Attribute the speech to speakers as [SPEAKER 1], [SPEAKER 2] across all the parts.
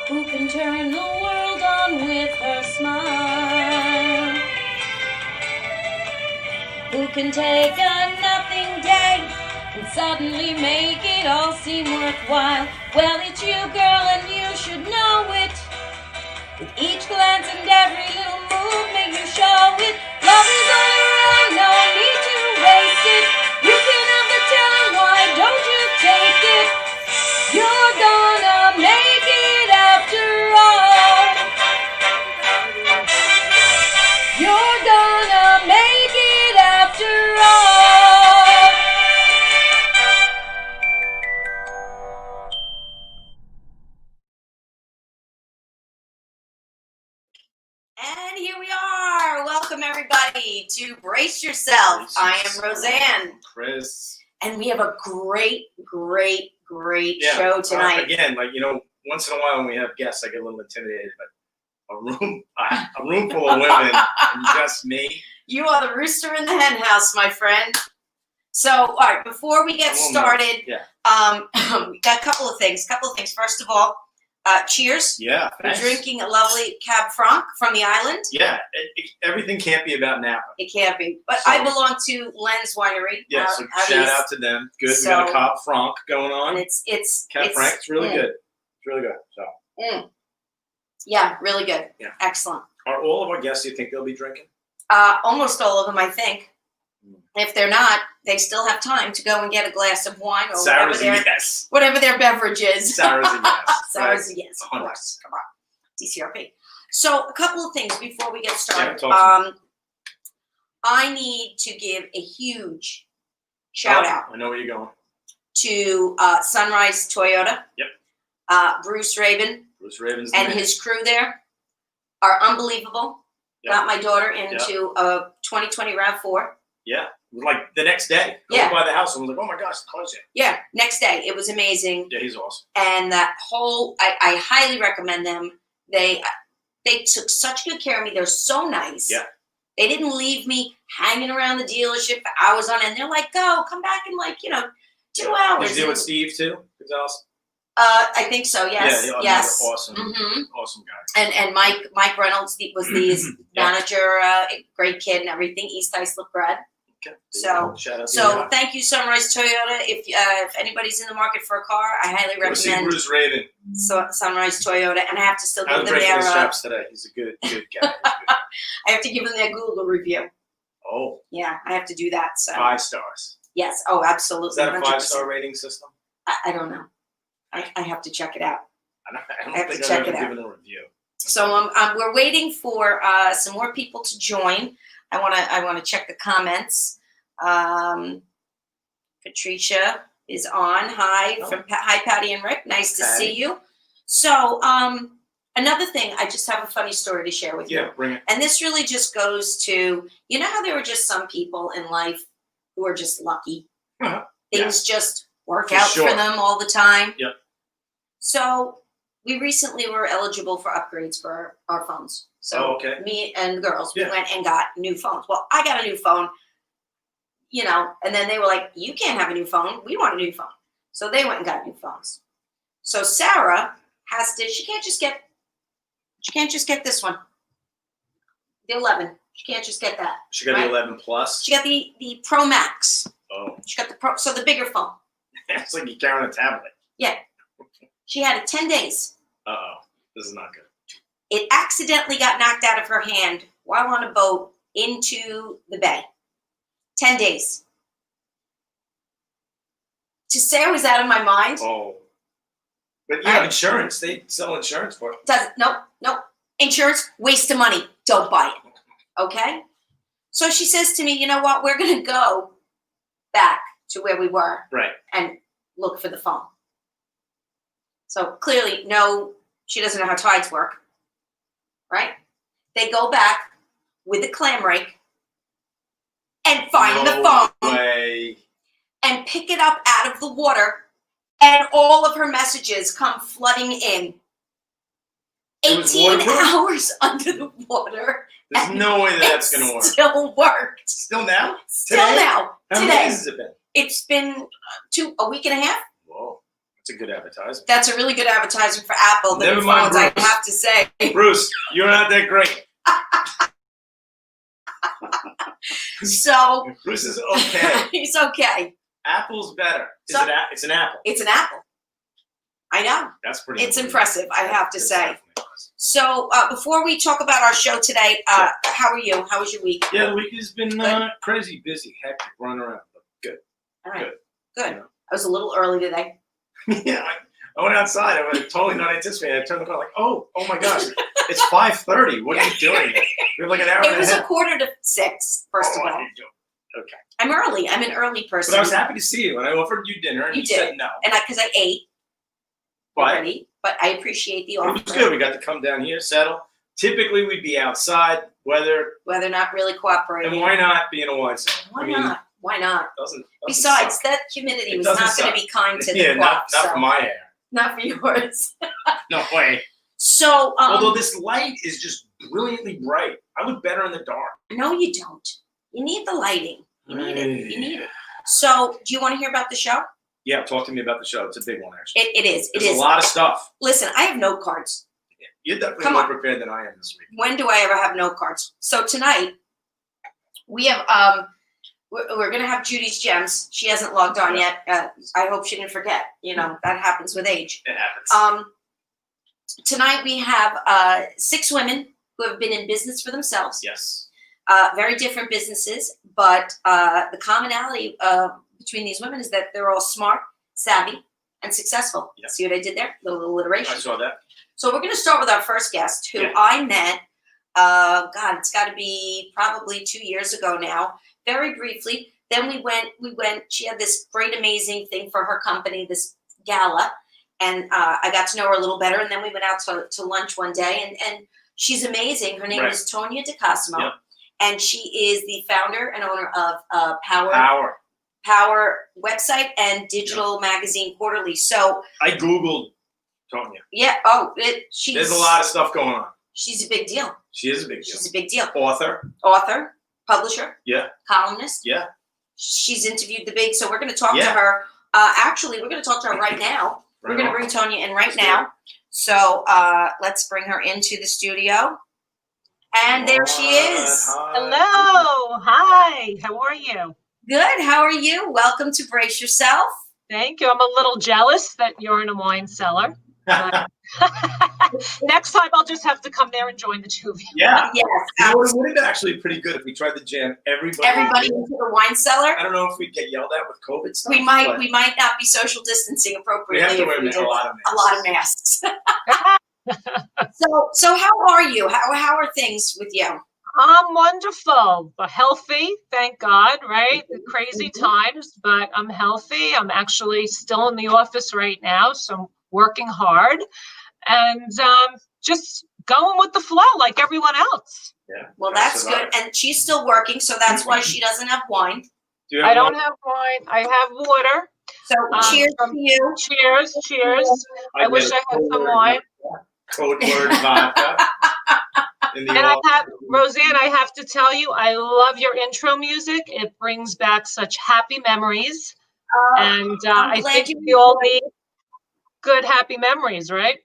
[SPEAKER 1] who can turn the world on with her smile, who can take a nothing day and suddenly make it all seem worthwhile. Well, it's you, girl, and you should know it. With each glance and every little movement you show it. Love is all around, no need to waste it. You can have the telling, why don't you take it? You're gonna make it after all. You're gonna make it after all. And here we are. Welcome, everybody, to Brace Yourself. I am Roseanne.
[SPEAKER 2] Chris.
[SPEAKER 1] And we have a great show tonight.
[SPEAKER 2] Again, once in a while when we have guests, I get a little intimidated, but a room full of women and just me.
[SPEAKER 1] You are the rooster in the hen house, my friend. So, all right, before we get started, we got a couple of things. First of all, cheers.
[SPEAKER 2] Yeah,
[SPEAKER 1] thanks. We're drinking a lovely Cab Franc from the island.
[SPEAKER 2] Yeah, everything can't be about Napa.
[SPEAKER 1] It can't be. But so, I belong to Len's Winery.
[SPEAKER 2] Yeah, so shout out to them. Good. So, we got a Cab Franc going on.
[SPEAKER 1] And it's
[SPEAKER 2] Cab Franc. It's really good. It's really good. So.
[SPEAKER 1] Yeah, really good.
[SPEAKER 2] Yeah.
[SPEAKER 1] Excellent.
[SPEAKER 2] Are all of our guests, you think they'll be drinking?
[SPEAKER 1] Almost all of them, I think. If they're not, they still have time to go and get a glass of wine or whatever their beverage is.
[SPEAKER 2] Sour's a yes.
[SPEAKER 1] Sour's a yes, of course. Come on. DCRP. So a couple of things before we get started. I need to give a huge shout out.
[SPEAKER 2] I know where you're going.
[SPEAKER 1] To Sunrise Toyota.
[SPEAKER 2] Yep.
[SPEAKER 1] Bruce Raven.
[SPEAKER 2] Bruce Raven's
[SPEAKER 1] and his crew there are unbelievable. Yep. Got my daughter into a 2020 RAV4.
[SPEAKER 2] Yeah, like the next day. I by the house and was like, oh my gosh, the car's here.
[SPEAKER 1] Yeah, next day. It was amazing.
[SPEAKER 2] Yeah, he's awesome.
[SPEAKER 1] And that whole, I highly recommend them. They took such good care of me. They're so nice.
[SPEAKER 2] Yeah.
[SPEAKER 1] They didn't leave me hanging around the delership for hours on end. They're like, come back in 2 hours.
[SPEAKER 2] Did you deal with Steve too? Gonzalez?
[SPEAKER 1] I think so. Yes.
[SPEAKER 2] Yeah,
[SPEAKER 1] yes.
[SPEAKER 2] Awesome.
[SPEAKER 1] Mm-hmm.
[SPEAKER 2] Awesome guy.
[SPEAKER 1] And Mike Reynolds was the manager, great kid and everything. East Islip grad.
[SPEAKER 2] Okay.
[SPEAKER 1] So thank you, Sunrise Toyota. If anybody's in the market for a car, I highly recommend
[SPEAKER 2] Bruce Raven.
[SPEAKER 1] Sunrise Toyota, and I have to still give them
[SPEAKER 2] their straps today. He's a good guy.
[SPEAKER 1] I have to give them their Google review.
[SPEAKER 2] Oh.
[SPEAKER 1] Yeah, I have to do that. So
[SPEAKER 2] 5 stars.
[SPEAKER 1] Yes. Oh, absolutely.
[SPEAKER 2] Is that a 5-star rating system?
[SPEAKER 1] I don't know. I have to check it out.
[SPEAKER 2] I don't think I've ever given a review.
[SPEAKER 1] So we're waiting for some more people to join. I want to check the comments. Patricia is on. Hi, hi, Patty and Rick. Nice to see you. So another thing, I just have a funny story to share with you.
[SPEAKER 2] Yeah, bring it.
[SPEAKER 1] And this really just goes to, how there are just some people in life who are just lucky. Things just work out for them all the time.
[SPEAKER 2] Yep.
[SPEAKER 1] So we recently were eligible for upgrades for our phones. So me and the girls, we went and got new phones. Well, I got a new phone, and then they were like, you can't have a new phone. We want a new phone. So they went and got new phones. So Sarah she can't just get this one. The 11. She can't just get that.
[SPEAKER 2] She got the 11 Plus?
[SPEAKER 1] She got the Pro Max.
[SPEAKER 2] Oh.
[SPEAKER 1] She got the Pro, so the bigger phone.
[SPEAKER 2] It's like you're carrying a tablet.
[SPEAKER 1] Yeah. She had it 10 days.
[SPEAKER 2] Uh-oh. This is not good.
[SPEAKER 1] It accidentally got knocked out of her hand while on a boat into the bay. 10 days. To say I was out of my mind.
[SPEAKER 2] Oh. But you have insurance. They sell insurance for it.
[SPEAKER 1] Nope. Insurance, waste of money. Don't buy it. Okay? So she says to me, you know what? We're going to go back to where we were.
[SPEAKER 2] Right.
[SPEAKER 1] And look for the phone. So clearly, no, she doesn't know how tides work. Right? They go back with a clam rake and find the phone.
[SPEAKER 2] Way.
[SPEAKER 1] And pick it up out of the water. And all of her messages come flooding in. 18 hours under the water.
[SPEAKER 2] There's no way that's going to work.
[SPEAKER 1] Still worked.
[SPEAKER 2] Still now?
[SPEAKER 1] Still now.
[SPEAKER 2] How many days has it been?
[SPEAKER 1] It's been a week and a half.
[SPEAKER 2] Whoa. It's a good advertisement.
[SPEAKER 1] That's a really good advertisement for Apple. The
[SPEAKER 2] Never
[SPEAKER 1] new
[SPEAKER 2] mind
[SPEAKER 1] phones, I
[SPEAKER 2] Bruce.
[SPEAKER 1] have to say.
[SPEAKER 2] Bruce, you're not that great.
[SPEAKER 1] So
[SPEAKER 2] Bruce is okay.
[SPEAKER 1] he's okay.
[SPEAKER 2] Apple's better.
[SPEAKER 1] So-
[SPEAKER 2] It's an Apple.
[SPEAKER 1] It's an Apple. I know.
[SPEAKER 2] That's pretty.
[SPEAKER 1] It's
[SPEAKER 2] unbelievable.
[SPEAKER 1] impressive, I have to
[SPEAKER 2] It's
[SPEAKER 1] say.
[SPEAKER 2] definitely impressive.
[SPEAKER 1] So before we talk about our show today, how are you? How was your week?
[SPEAKER 2] Yeah, the week has been
[SPEAKER 1] Good.
[SPEAKER 2] crazy busy, hectic, running around, but good.
[SPEAKER 1] All right.
[SPEAKER 2] Good.
[SPEAKER 1] Good.
[SPEAKER 2] You know?
[SPEAKER 1] I was a little early today.
[SPEAKER 2] Yeah, I went outside. I was totally not anticipating. I turned the car like, oh my gosh, it's 5:30. What are you doing? We have like an hour
[SPEAKER 1] It
[SPEAKER 2] and
[SPEAKER 1] was
[SPEAKER 2] a
[SPEAKER 1] a
[SPEAKER 2] half.
[SPEAKER 1] 5:45, first of
[SPEAKER 2] what
[SPEAKER 1] all.
[SPEAKER 2] are you doing? Okay.
[SPEAKER 1] I'm early. I'm an early person.
[SPEAKER 2] But I was happy to see you, and I offered you dinner, and
[SPEAKER 1] You
[SPEAKER 2] you
[SPEAKER 1] did.
[SPEAKER 2] said no.
[SPEAKER 1] And because I ate
[SPEAKER 2] But
[SPEAKER 1] already, but I appreciate the
[SPEAKER 2] it
[SPEAKER 1] offer.
[SPEAKER 2] was good. We got to come down here, settle. Typically, we'd be outside, weather,
[SPEAKER 1] Whether not really cooperating.
[SPEAKER 2] and why not be in a wine cellar?
[SPEAKER 1] Why not? Why not?
[SPEAKER 2] Doesn't
[SPEAKER 1] Besides,
[SPEAKER 2] suck.
[SPEAKER 1] that humidity
[SPEAKER 2] It
[SPEAKER 1] was
[SPEAKER 2] doesn't
[SPEAKER 1] not going
[SPEAKER 2] suck.
[SPEAKER 1] to be kind to the
[SPEAKER 2] Yeah,
[SPEAKER 1] crop.
[SPEAKER 2] not
[SPEAKER 1] so.
[SPEAKER 2] for my hair.
[SPEAKER 1] Not for yours.
[SPEAKER 2] No way.
[SPEAKER 1] So,
[SPEAKER 2] Although this light is just brilliantly bright. I look better in the dark.
[SPEAKER 1] no, you don't. You need the lighting. You need it. You need it. So, do you want to hear about the show?
[SPEAKER 2] Yeah, talk to me about the show. It's a big one, actually.
[SPEAKER 1] It is. It
[SPEAKER 2] There's
[SPEAKER 1] is.
[SPEAKER 2] a lot of stuff.
[SPEAKER 1] Listen, I have note cards.
[SPEAKER 2] You're definitely
[SPEAKER 1] Come
[SPEAKER 2] more
[SPEAKER 1] on.
[SPEAKER 2] prepared than I am this week.
[SPEAKER 1] When do I ever have note cards? So tonight, we have we're gonna have Judy's Gems. She hasn't logged on yet. I hope she didn't forget. You know, that happens with age.
[SPEAKER 2] It happens.
[SPEAKER 1] Tonight we have 6 women who have been in business for themselves.
[SPEAKER 2] Yes.
[SPEAKER 1] Very different businesses, but the commonality between these women is that they're all smart, savvy, and successful.
[SPEAKER 2] Yep.
[SPEAKER 1] See what I did there? Little alliteration.
[SPEAKER 2] I saw that.
[SPEAKER 1] So we're going to start with our first guest, who
[SPEAKER 2] Yeah.
[SPEAKER 1] I met, God, it's got to be probably 2 years ago now, very briefly. Then we went, she had this great, amazing thing for her company, this gala, and I got to know her a little better. And then we went out to lunch one day, and she's amazing. Her name
[SPEAKER 2] Right.
[SPEAKER 1] is Tonia DeCosimo,
[SPEAKER 2] Yep.
[SPEAKER 1] and she is the founder and owner of
[SPEAKER 2] Power.
[SPEAKER 1] P.O.W.E.R website and digital magazine quarterly. So
[SPEAKER 2] I Googled Tonia.
[SPEAKER 1] yeah, she's
[SPEAKER 2] There's a lot of stuff going on.
[SPEAKER 1] She's a big deal.
[SPEAKER 2] She is a big deal.
[SPEAKER 1] She's a big deal.
[SPEAKER 2] Author.
[SPEAKER 1] Author, publisher,
[SPEAKER 2] Yeah.
[SPEAKER 1] columnist.
[SPEAKER 2] Yeah.
[SPEAKER 1] She's interviewed the big. So we're going to talk to
[SPEAKER 2] Yeah.
[SPEAKER 1] her. Actually, we're going to talk to her right now. We're
[SPEAKER 2] Right
[SPEAKER 1] going to
[SPEAKER 2] on.
[SPEAKER 1] bring Tonia in right
[SPEAKER 2] Let's do
[SPEAKER 1] now. So let's bring her into the studio. And there she is.
[SPEAKER 2] Hi.
[SPEAKER 3] Hello. Hi. How are you?
[SPEAKER 1] Good. How are you? Welcome to Brace Yourself.
[SPEAKER 3] Thank you. I'm a little jealous that you're in a wine cellar. Next time I'll just have to come there and join the two of you.
[SPEAKER 2] Yeah.
[SPEAKER 1] Yes.
[SPEAKER 2] You know, it would have been actually pretty good if we tried to jam everybody.
[SPEAKER 1] Everybody into the wine cellar.
[SPEAKER 2] I don't know if we'd get yelled at with COVID stuff.
[SPEAKER 1] We might
[SPEAKER 2] but
[SPEAKER 1] not be social distancing
[SPEAKER 2] We
[SPEAKER 1] appropriately
[SPEAKER 2] have to
[SPEAKER 1] if
[SPEAKER 2] wear
[SPEAKER 1] we
[SPEAKER 2] a
[SPEAKER 1] did
[SPEAKER 2] lot of
[SPEAKER 1] a lot of masks. So how are you? How are things with you?
[SPEAKER 3] I'm wonderful, but healthy, thank God, right? The crazy times, but I'm healthy. I'm actually still in the office right now, so I'm working hard and just going with the flow like everyone else.
[SPEAKER 2] Yeah.
[SPEAKER 1] Well, that's good. And she's still working, so that's why she doesn't have wine.
[SPEAKER 2] Do you have
[SPEAKER 3] I don't
[SPEAKER 2] one?
[SPEAKER 3] have wine. I have water.
[SPEAKER 1] So cheers to you.
[SPEAKER 3] Cheers, cheers. I wish I had some wine.
[SPEAKER 2] Code word vodka. In the
[SPEAKER 3] And I
[SPEAKER 2] office.
[SPEAKER 3] have, Roseanne, I have to tell you, I love your intro music. It brings back such happy memories. And I
[SPEAKER 1] glad
[SPEAKER 3] think
[SPEAKER 1] you
[SPEAKER 3] we all
[SPEAKER 1] enjoyed
[SPEAKER 3] need good, happy memories, right?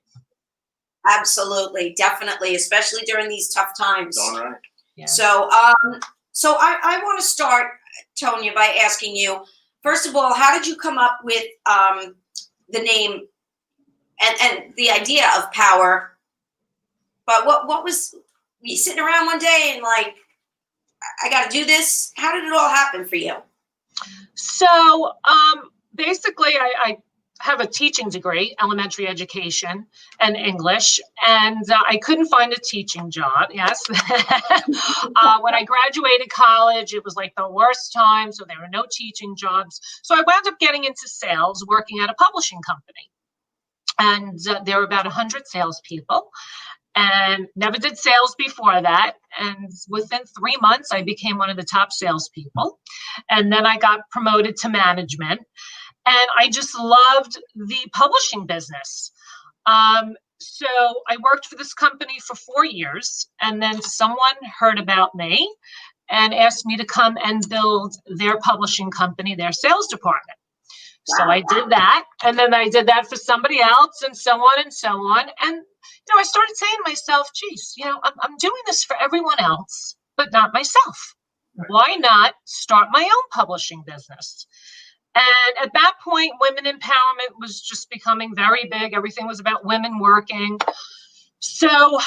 [SPEAKER 1] Absolutely, definitely, especially during these tough times.
[SPEAKER 2] Darn right.
[SPEAKER 3] Yeah.
[SPEAKER 1] So I want to start, Tonia, by asking you, first of all, how did you come up with the name and the idea of Power? But what was you sitting around one day and like, I got to do this? How did it all happen for you?
[SPEAKER 3] So basically, I have a teaching degree, elementary education and English, and I couldn't find a teaching job. Yes. When I graduated college, it was like the worst time. So there were no teaching jobs. So I wound up getting into sales, working at a publishing company. And there were about 100 salespeople. And never did sales before that. And within 3 months, I became one of the top salespeople. And then I got promoted to management. And I just loved the publishing business. So I worked for this company for 4 years. And then someone heard about me and asked me to come and build their publishing company, their sales department. So I did that, and then I did that for somebody else, and so on and so on. And I started saying to myself, geez, I'm doing this for everyone else, but not myself. Why not start my own publishing business? And at that point, women empowerment was just becoming very big. Everything was about women working. So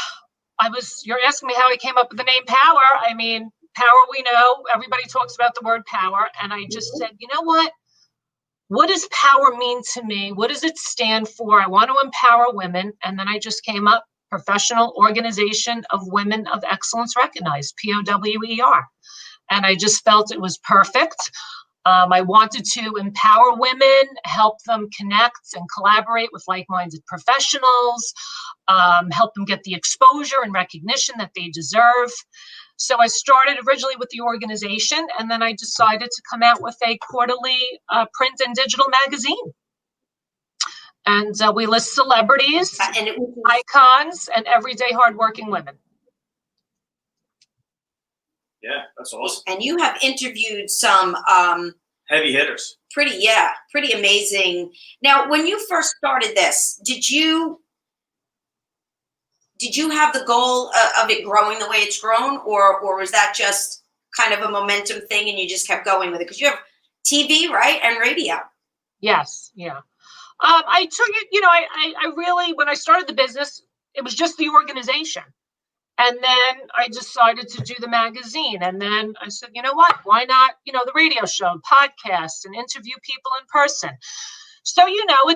[SPEAKER 3] you're asking me how I came up with the name P.O.W.E.R. I mean, power, we know, everybody talks about the word power. And I just said, you know what? What does power mean to me? What does it stand for? I want to empower women. And then I just came up, Professional Organization of Women of Excellence Recognized, P.O.W.E.R. And I just felt it was perfect. I wanted to empower women, help them connect and collaborate with like-minded professionals, help them get the exposure and recognition that they deserve. So I started originally with the organization, and then I decided to come out with a quarterly print and digital magazine. And we list celebrities, icons, and everyday hardworking women.
[SPEAKER 2] Yeah, that's awesome.
[SPEAKER 4] And you have interviewed some
[SPEAKER 2] heavy hitters.
[SPEAKER 4] Pretty amazing. Now, when you first started this, did you have the goal of it growing the way it's grown, or was that just kind of a momentum thing and you just kept going with it? Because you have TV, right, and radio.
[SPEAKER 3] Yes, yeah. I took it, I really, when I started the business, it was just the organization. And then I decided to do the magazine. And then I said, you know what, why not, the radio show, podcast, and interview people in person. So,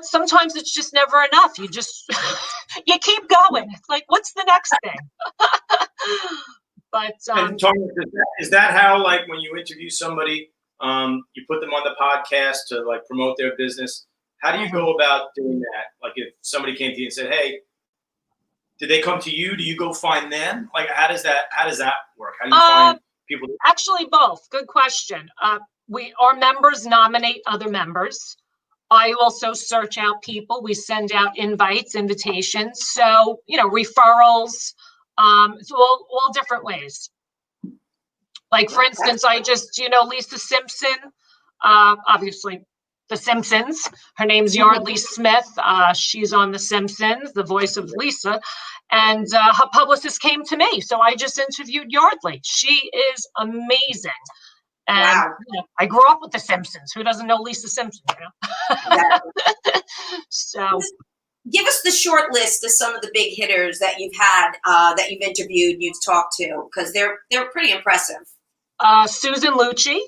[SPEAKER 3] sometimes it's just never enough. You just, you keep going. It's like, what's the next thing? But,
[SPEAKER 2] and Tonia, is that how, like, when you interview somebody, you put them on the podcast to, like, promote their business? How do you go about doing that? Like, if somebody came to you and said, hey, did they come to you? Do you go find them? Like, how does that work? How do you find people?
[SPEAKER 3] Actually, both. Good question. Our members nominate other members. I also search out people. We send out invites, invitations. So, referrals, it's all different ways. Like, for instance, I just, Lisa Simpson, obviously The Simpsons. Her name's Yardley Smith. She's on The Simpsons, the voice of Lisa. And her publicist came to me. So I just interviewed Yardley. She is amazing. And
[SPEAKER 4] wow.
[SPEAKER 3] I grew up with The Simpsons. Who doesn't know Lisa Simpson? So
[SPEAKER 4] give us the short list of some of the big hitters that you've had, that you've interviewed, you've talked to, because they're pretty impressive.
[SPEAKER 3] Susan Lucci.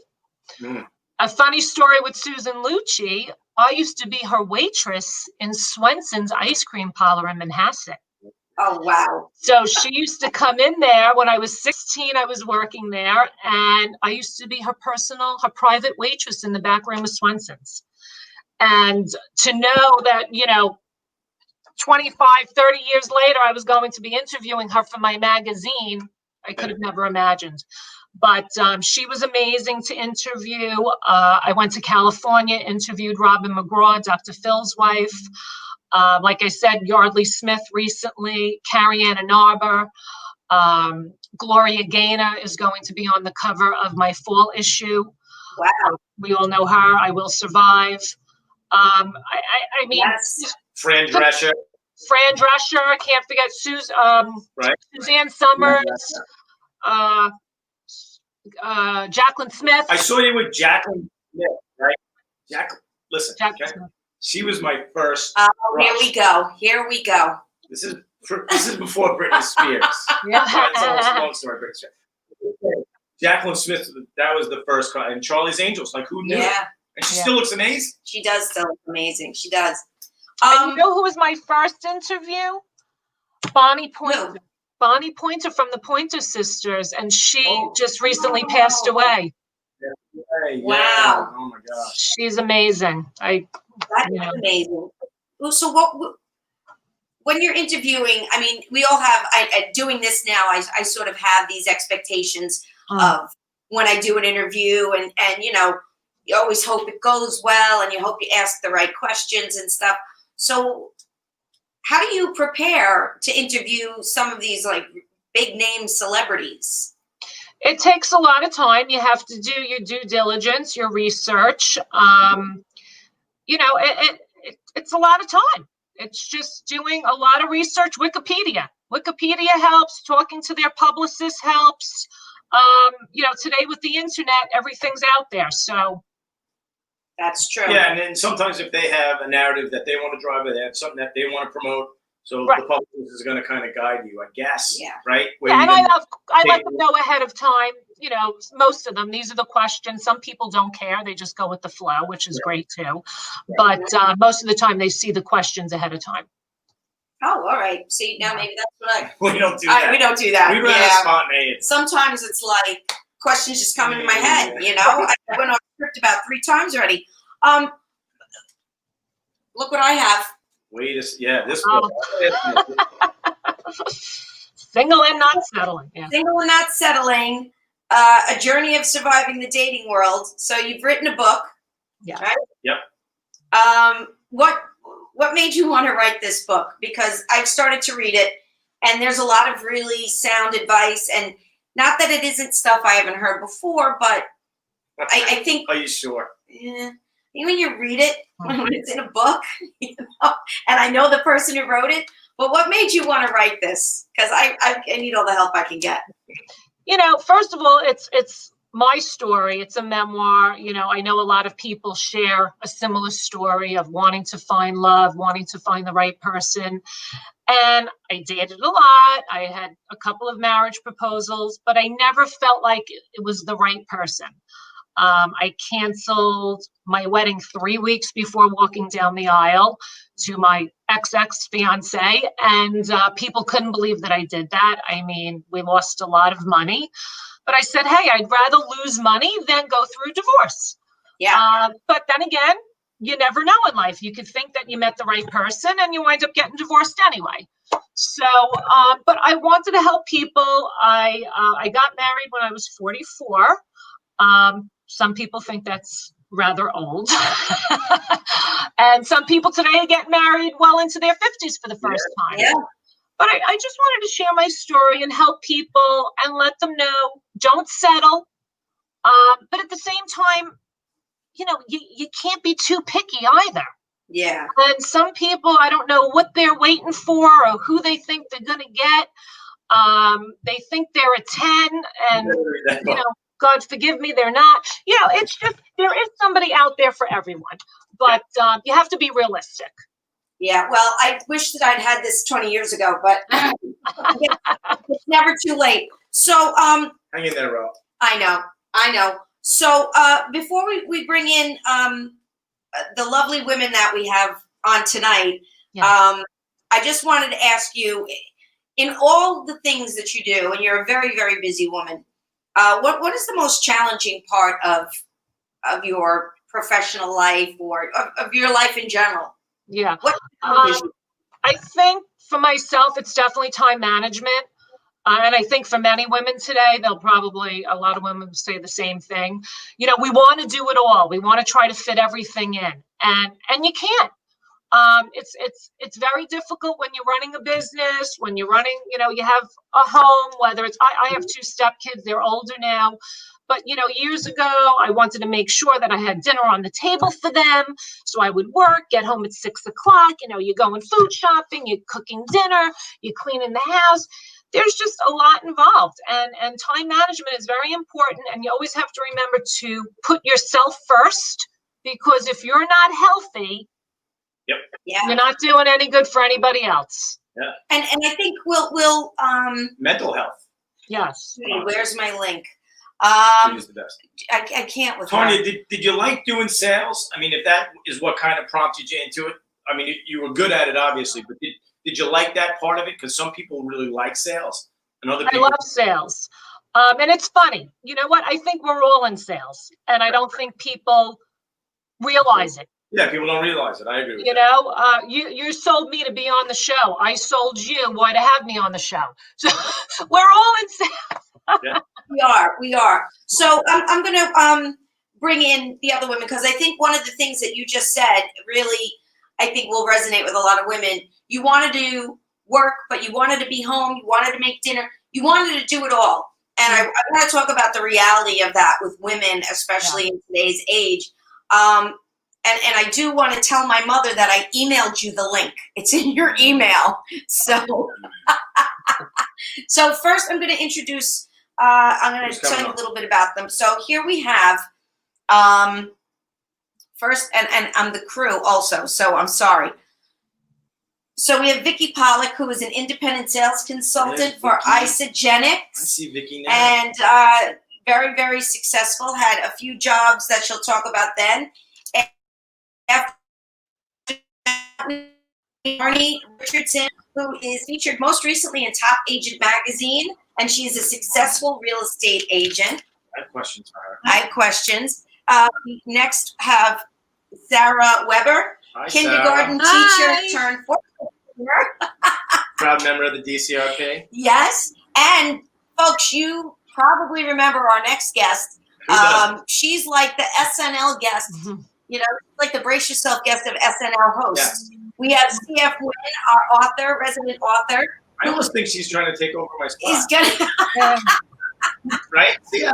[SPEAKER 3] A funny story with Susan Lucci. I used to be her waitress in Swenson's ice cream parlor in Manhasset.
[SPEAKER 4] Oh, wow.
[SPEAKER 3] So she used to come in there when I was 16. I was working there, and I used to be her private waitress in the back room of Swenson's. And to know that, 25, 30 years later, I was going to be interviewing her for my magazine, I could have never imagined. But she was amazing to interview. I went to California, interviewed Robin McGraw, Dr. Phil's wife. Like I said, Yardley Smith recently, Carrie Ann Narber, Gloria Gaynor is going to be on the cover of my fall issue.
[SPEAKER 4] Wow.
[SPEAKER 3] We all know her. I Will Survive. I mean,
[SPEAKER 4] yes.
[SPEAKER 2] Fran Drescher.
[SPEAKER 3] Can't forget Suzanne Summers. Jacqueline Smith.
[SPEAKER 2] I saw you with Jacqueline Smith, right? Listen,
[SPEAKER 3] Jacqueline
[SPEAKER 2] okay?
[SPEAKER 3] Smith.
[SPEAKER 2] She was my first.
[SPEAKER 4] Here we go.
[SPEAKER 2] This is before Britney Spears.
[SPEAKER 3] Yeah.
[SPEAKER 2] It's a long story, Britney Spears. Jacqueline Smith, that was the first, and Charlie's Angels, like, who knew?
[SPEAKER 4] Yeah.
[SPEAKER 2] And she still looks amazing.
[SPEAKER 4] She does still look amazing. She does.
[SPEAKER 3] And you know who was my first interview? Bonnie Pointer.
[SPEAKER 4] No.
[SPEAKER 3] Bonnie Pointer from the Pointer Sisters, and she just recently passed away.
[SPEAKER 2] Yeah.
[SPEAKER 4] Wow.
[SPEAKER 2] Oh my gosh.
[SPEAKER 3] She's amazing.
[SPEAKER 4] That's amazing. So when you're interviewing, I mean, we all have, doing this now, I sort of have these expectations of when I do an interview and, you always hope it goes well and you hope you ask the right questions and stuff. So how do you prepare to interview some of these like big name celebrities?
[SPEAKER 3] It takes a lot of time. You have to do your due diligence, your research. it's a lot of time. It's just doing a lot of research. Wikipedia helps. Talking to their publicist helps. Today with the internet, everything's out there. So
[SPEAKER 4] that's true.
[SPEAKER 2] Yeah, and then sometimes if they have a narrative that they want to drive, they have something that they want to promote. So the publicist is going to kind of guide you, I guess.
[SPEAKER 4] Yeah.
[SPEAKER 2] Right.
[SPEAKER 3] And I let them know ahead of time. Most of them. These are the questions. Some people don't care; they just go with the flow, which is great too. But most of the time, they see the questions ahead of time.
[SPEAKER 4] Oh, all right. See, now maybe that's what
[SPEAKER 2] we don't do that.
[SPEAKER 4] We don't do that.
[SPEAKER 2] We rather spontaneous.
[SPEAKER 4] Sometimes it's like questions just come into my head. I went off script about 3 times already. Look what I have.
[SPEAKER 2] This
[SPEAKER 3] book. Single and not settling. Yeah.
[SPEAKER 4] Single and not settling. A journey of surviving the dating world. So you've written a book.
[SPEAKER 3] Yeah.
[SPEAKER 4] Right?
[SPEAKER 2] Yep.
[SPEAKER 4] What made you want to write this book? Because I've started to read it, and there's a lot of really sound advice, and not that it isn't stuff I haven't heard before, but I think.
[SPEAKER 2] Are you sure?
[SPEAKER 4] Yeah. When you read it, when it's in a book, and I know the person who wrote it, but what made you want to write this? Because I need all the help I can get.
[SPEAKER 3] First of all, it's my story. It's a memoir. I know a lot of people share a similar story of wanting to find love, wanting to find the right person. And I dated a lot. I had a couple of marriage proposals, but I never felt like it was the right person. I canceled my wedding 3 weeks before walking down the aisle to my ex-fiance, and people couldn't believe that I did that. I mean, we lost a lot of money, but I said, hey, I'd rather lose money than go through divorce.
[SPEAKER 4] Yeah.
[SPEAKER 3] But then again, you never know in life. You could think that you met the right person and you wind up getting divorced anyway. So, but I wanted to help people. I got married when I was 44. Some people think that's rather old. And some people today get married well into their 50s for the first time.
[SPEAKER 4] Yeah.
[SPEAKER 3] But I just wanted to share my story and help people and let them know, don't settle. But at the same time, you can't be too picky either.
[SPEAKER 4] Yeah.
[SPEAKER 3] And some people, I don't know what they're waiting for or who they think they're going to get. They think they're a 10 and, God forgive me, they're not. It's just, there is somebody out there for everyone. But you have to be realistic.
[SPEAKER 4] Yeah, well, I wish that I'd had this 20 years ago, but it's never too late. So,
[SPEAKER 2] hang in there, Rob.
[SPEAKER 4] I know. So, before we bring in the lovely women that we have on tonight, I just wanted to ask you, in all the things that you do, and you're a very, very busy woman, what is the most challenging part of your professional life or of your life in general?
[SPEAKER 3] Yeah. I think for myself, it's definitely time management. And I think for many women today, a lot of women say the same thing. We want to do it all. We want to try to fit everything in, and you can't. It's very difficult when you're running a business, when you're running, you have a home, whether it's, I have 2 stepkids, they're older now, but years ago, I wanted to make sure that I had dinner on the table for them. So I would work, get home at 6 o'clock, you're going food shopping, you're cooking dinner, you're cleaning the house. There's just a lot involved, and time management is very important. And you always have to remember to put yourself first, because if you're not healthy,
[SPEAKER 4] yeah,
[SPEAKER 3] you're not doing any good for anybody else.
[SPEAKER 2] Yeah.
[SPEAKER 4] And I think we'll
[SPEAKER 2] mental health.
[SPEAKER 3] Yes.
[SPEAKER 4] Where's my link?
[SPEAKER 2] She's the best.
[SPEAKER 4] I can't with
[SPEAKER 2] Tonia,
[SPEAKER 4] her.
[SPEAKER 2] did you like doing sales? I mean, if that is what kind of prompted you into it, I mean, you were good at it, obviously, but did you like that part of it? Because some people really like sales, and other people.
[SPEAKER 3] I love sales. And it's funny. You know what? I think we're all in sales, and I don't think people realize it.
[SPEAKER 2] Yeah, people don't realize it. I agree with that.
[SPEAKER 3] You sold me to be on the show. I sold you why to have me on the show. So we're all in sales.
[SPEAKER 2] Yeah.
[SPEAKER 4] We are. So I'm going to bring in the other women, because I think one of the things that you just said really, I think, will resonate with a lot of women. You wanted to work, but you wanted to be home. You wanted to make dinner. You wanted to do it all. And I want to talk about the reality of that with women, especially in today's age. And I do want to tell my mother that I emailed you the link. It's in your email. So, so first I'm going to introduce, I'm going to tell you a little bit about them. So here we have, first, and I'm the crew also, so I'm sorry. So we have Vicki Pollack, who is an independent sales consultant for Isagenix.
[SPEAKER 2] I see Vicki now.
[SPEAKER 4] And very, very successful, had a few jobs that she'll talk about then. After Marni Richardson, who is featured most recently in Top Agent Magazine, and she is a successful real estate agent.
[SPEAKER 2] I have questions for her.
[SPEAKER 4] I have questions. Next have Sarah Weber,
[SPEAKER 2] Hi,
[SPEAKER 4] kindergarten
[SPEAKER 2] Sarah.
[SPEAKER 4] teacher turned
[SPEAKER 2] Proud member of the DCRP.
[SPEAKER 4] Yes, and folks, you probably remember our next guest. She's like the SNL guest. You know, like the Brace Yourself guest of SNL hosts. Yeah. We have CF Winn, our author, resident author.
[SPEAKER 2] I almost think she's trying to take over my spot.
[SPEAKER 4] He's gonna
[SPEAKER 2] right? Yeah.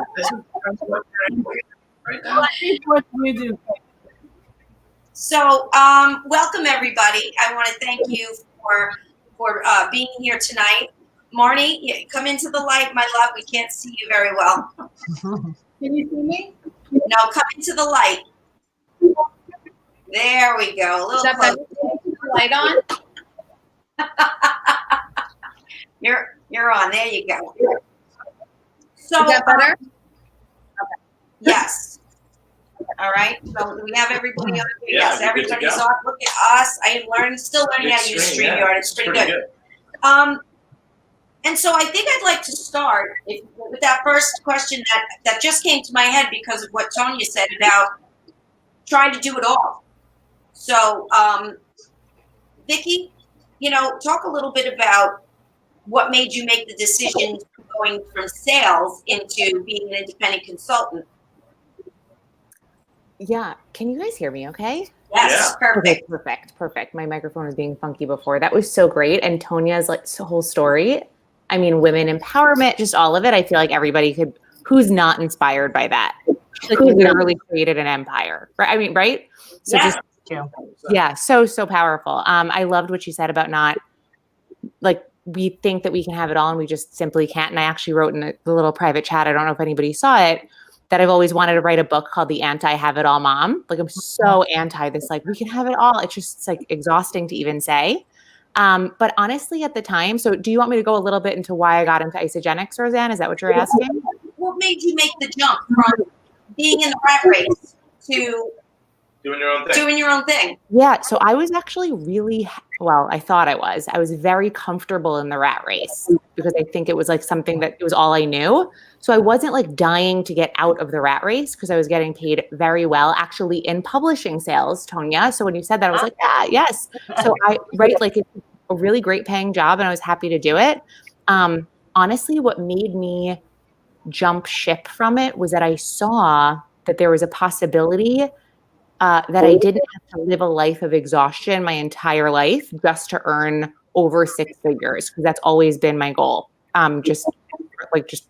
[SPEAKER 2] Right now.
[SPEAKER 3] What do you do?
[SPEAKER 4] So, welcome everybody. I want to thank you for being here tonight. Marni, come into the light, my love. We can't see you very well.
[SPEAKER 3] Can you see me?
[SPEAKER 4] No, come into the light. There we go. A little closer.
[SPEAKER 5] Light on.
[SPEAKER 4] You're on. There you go. So,
[SPEAKER 5] is that better?
[SPEAKER 4] Yes. All right. So we have everybody on here.
[SPEAKER 2] Yeah,
[SPEAKER 4] yes, everybody's on. Look at us. I am still learning how to use StreamYard. Yeah. It's pretty good. And so I think I'd like to start with that first question that just came to my head because of what Tonia said about trying to do it all. So, Vicki, you know, talk a little bit about what made you make the decision going from sales into being an independent consultant.
[SPEAKER 6] Yeah. Can you guys hear me okay?
[SPEAKER 4] Yes,
[SPEAKER 2] yeah.
[SPEAKER 4] perfect.
[SPEAKER 6] Okay, perfect. My microphone was being funky before. That was so great. And Tonia's like whole story. I mean, women empowerment, just all of it. I feel like everybody who's not inspired by that? Like we literally created an empire, right? I mean, right? So so powerful. I loved what you said about not like, we think that we can have it all and we just simply can't. And I actually wrote in the little private chat, I don't know if anybody saw it, that I've always wanted to write a book called The Anti-Have-It-All Mom. Like I'm so anti this, like we can have it all. It's like exhausting to even say. But honestly at the time, so do you want me to go a little bit into why I got into Isagenix, Roseanne? Is that what you're asking?
[SPEAKER 4] What made you make the jump from being in the rat race to doing your own thing?
[SPEAKER 6] Yeah. So I was actually I thought I was very comfortable in the rat race because I think it was like something that it was all I knew. So I wasn't like dying to get out of the rat race because I was getting paid very well actually in publishing sales, Tonia. So when you said that, I was like, yeah, yes. So like it's a really great paying job and I was happy to do it. Honestly, what made me jump ship from it was that I saw that there was a possibility that I didn't have to live a life of exhaustion my entire life just to earn over 6 figures, because that's always been my goal. Just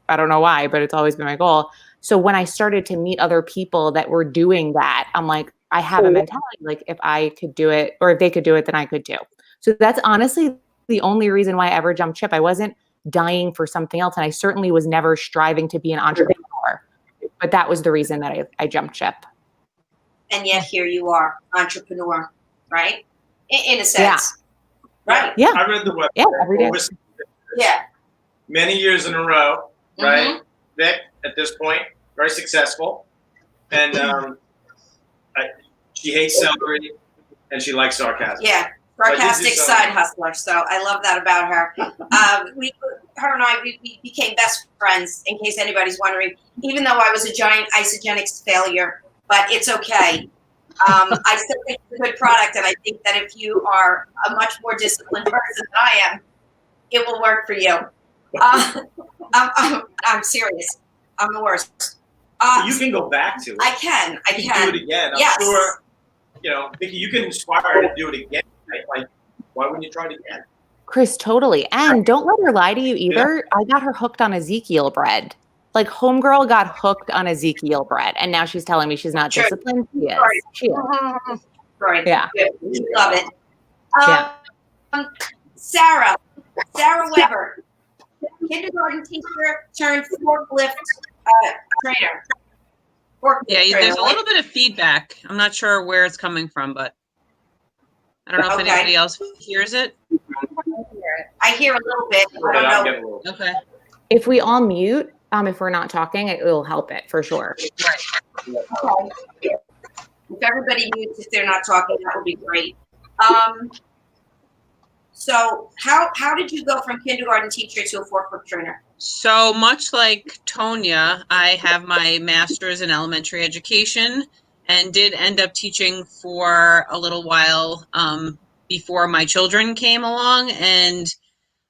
[SPEAKER 6] I don't know why, but it's always been my goal. So when I started to meet other people that were doing that, I'm like, I have a mentality, like if I could do it or if they could do it, then I could too. So that's honestly the only reason why I ever jumped ship. I wasn't dying for something else. And I certainly was never striving to be an entrepreneur, but that was the reason that I jumped ship.
[SPEAKER 4] And yet here you are, entrepreneur, right? In a sense, right?
[SPEAKER 6] Yeah.
[SPEAKER 2] I read the website.
[SPEAKER 6] Yeah, every day.
[SPEAKER 4] Yeah.
[SPEAKER 2] Many years in a row, right? Vic, at this point, very successful. And she hates celery and she likes sarcasm.
[SPEAKER 4] Yeah, sarcastic side hustler. So I love that about her. Her and I became best friends, in case anybody's wondering, even though I was a giant Isagenix failure. But it's okay. I still think it's a good product, and I think that if you are a much more disciplined person than I am, it will work for you. I'm serious. I'm the worst.
[SPEAKER 2] You can go back to it.
[SPEAKER 4] I can.
[SPEAKER 2] You can do it again. I'm sure, Vicki, you can inspire her to do it again. Right? Like, why wouldn't you try it again?
[SPEAKER 6] Chris, totally. And don't let her lie to you either. Yeah. I got her hooked on Ezekiel bread. Like homegirl got hooked on Ezekiel bread, and now she's telling me she's not
[SPEAKER 4] Sure.
[SPEAKER 6] disciplined. She is.
[SPEAKER 4] Sorry.
[SPEAKER 6] She is.
[SPEAKER 4] Right.
[SPEAKER 6] Yeah.
[SPEAKER 4] We love it.
[SPEAKER 6] Yeah.
[SPEAKER 4] Sarah Weber, kindergarten teacher turned forklift trainer.
[SPEAKER 5] Yeah, there's a little bit of feedback. I'm not sure where it's coming from, but I don't know if anybody else hears it.
[SPEAKER 4] I hear a little bit. I don't know.
[SPEAKER 5] Okay.
[SPEAKER 6] If we all mute, if we're not talking, it will help it for sure.
[SPEAKER 5] Right.
[SPEAKER 4] Okay. If everybody mutes if they're not talking, that would be great. So how did you go from kindergarten teacher to a forklift trainer?
[SPEAKER 5] So much like Tonia, I have my master's in elementary education and did end up teaching for a little while before my children came along. And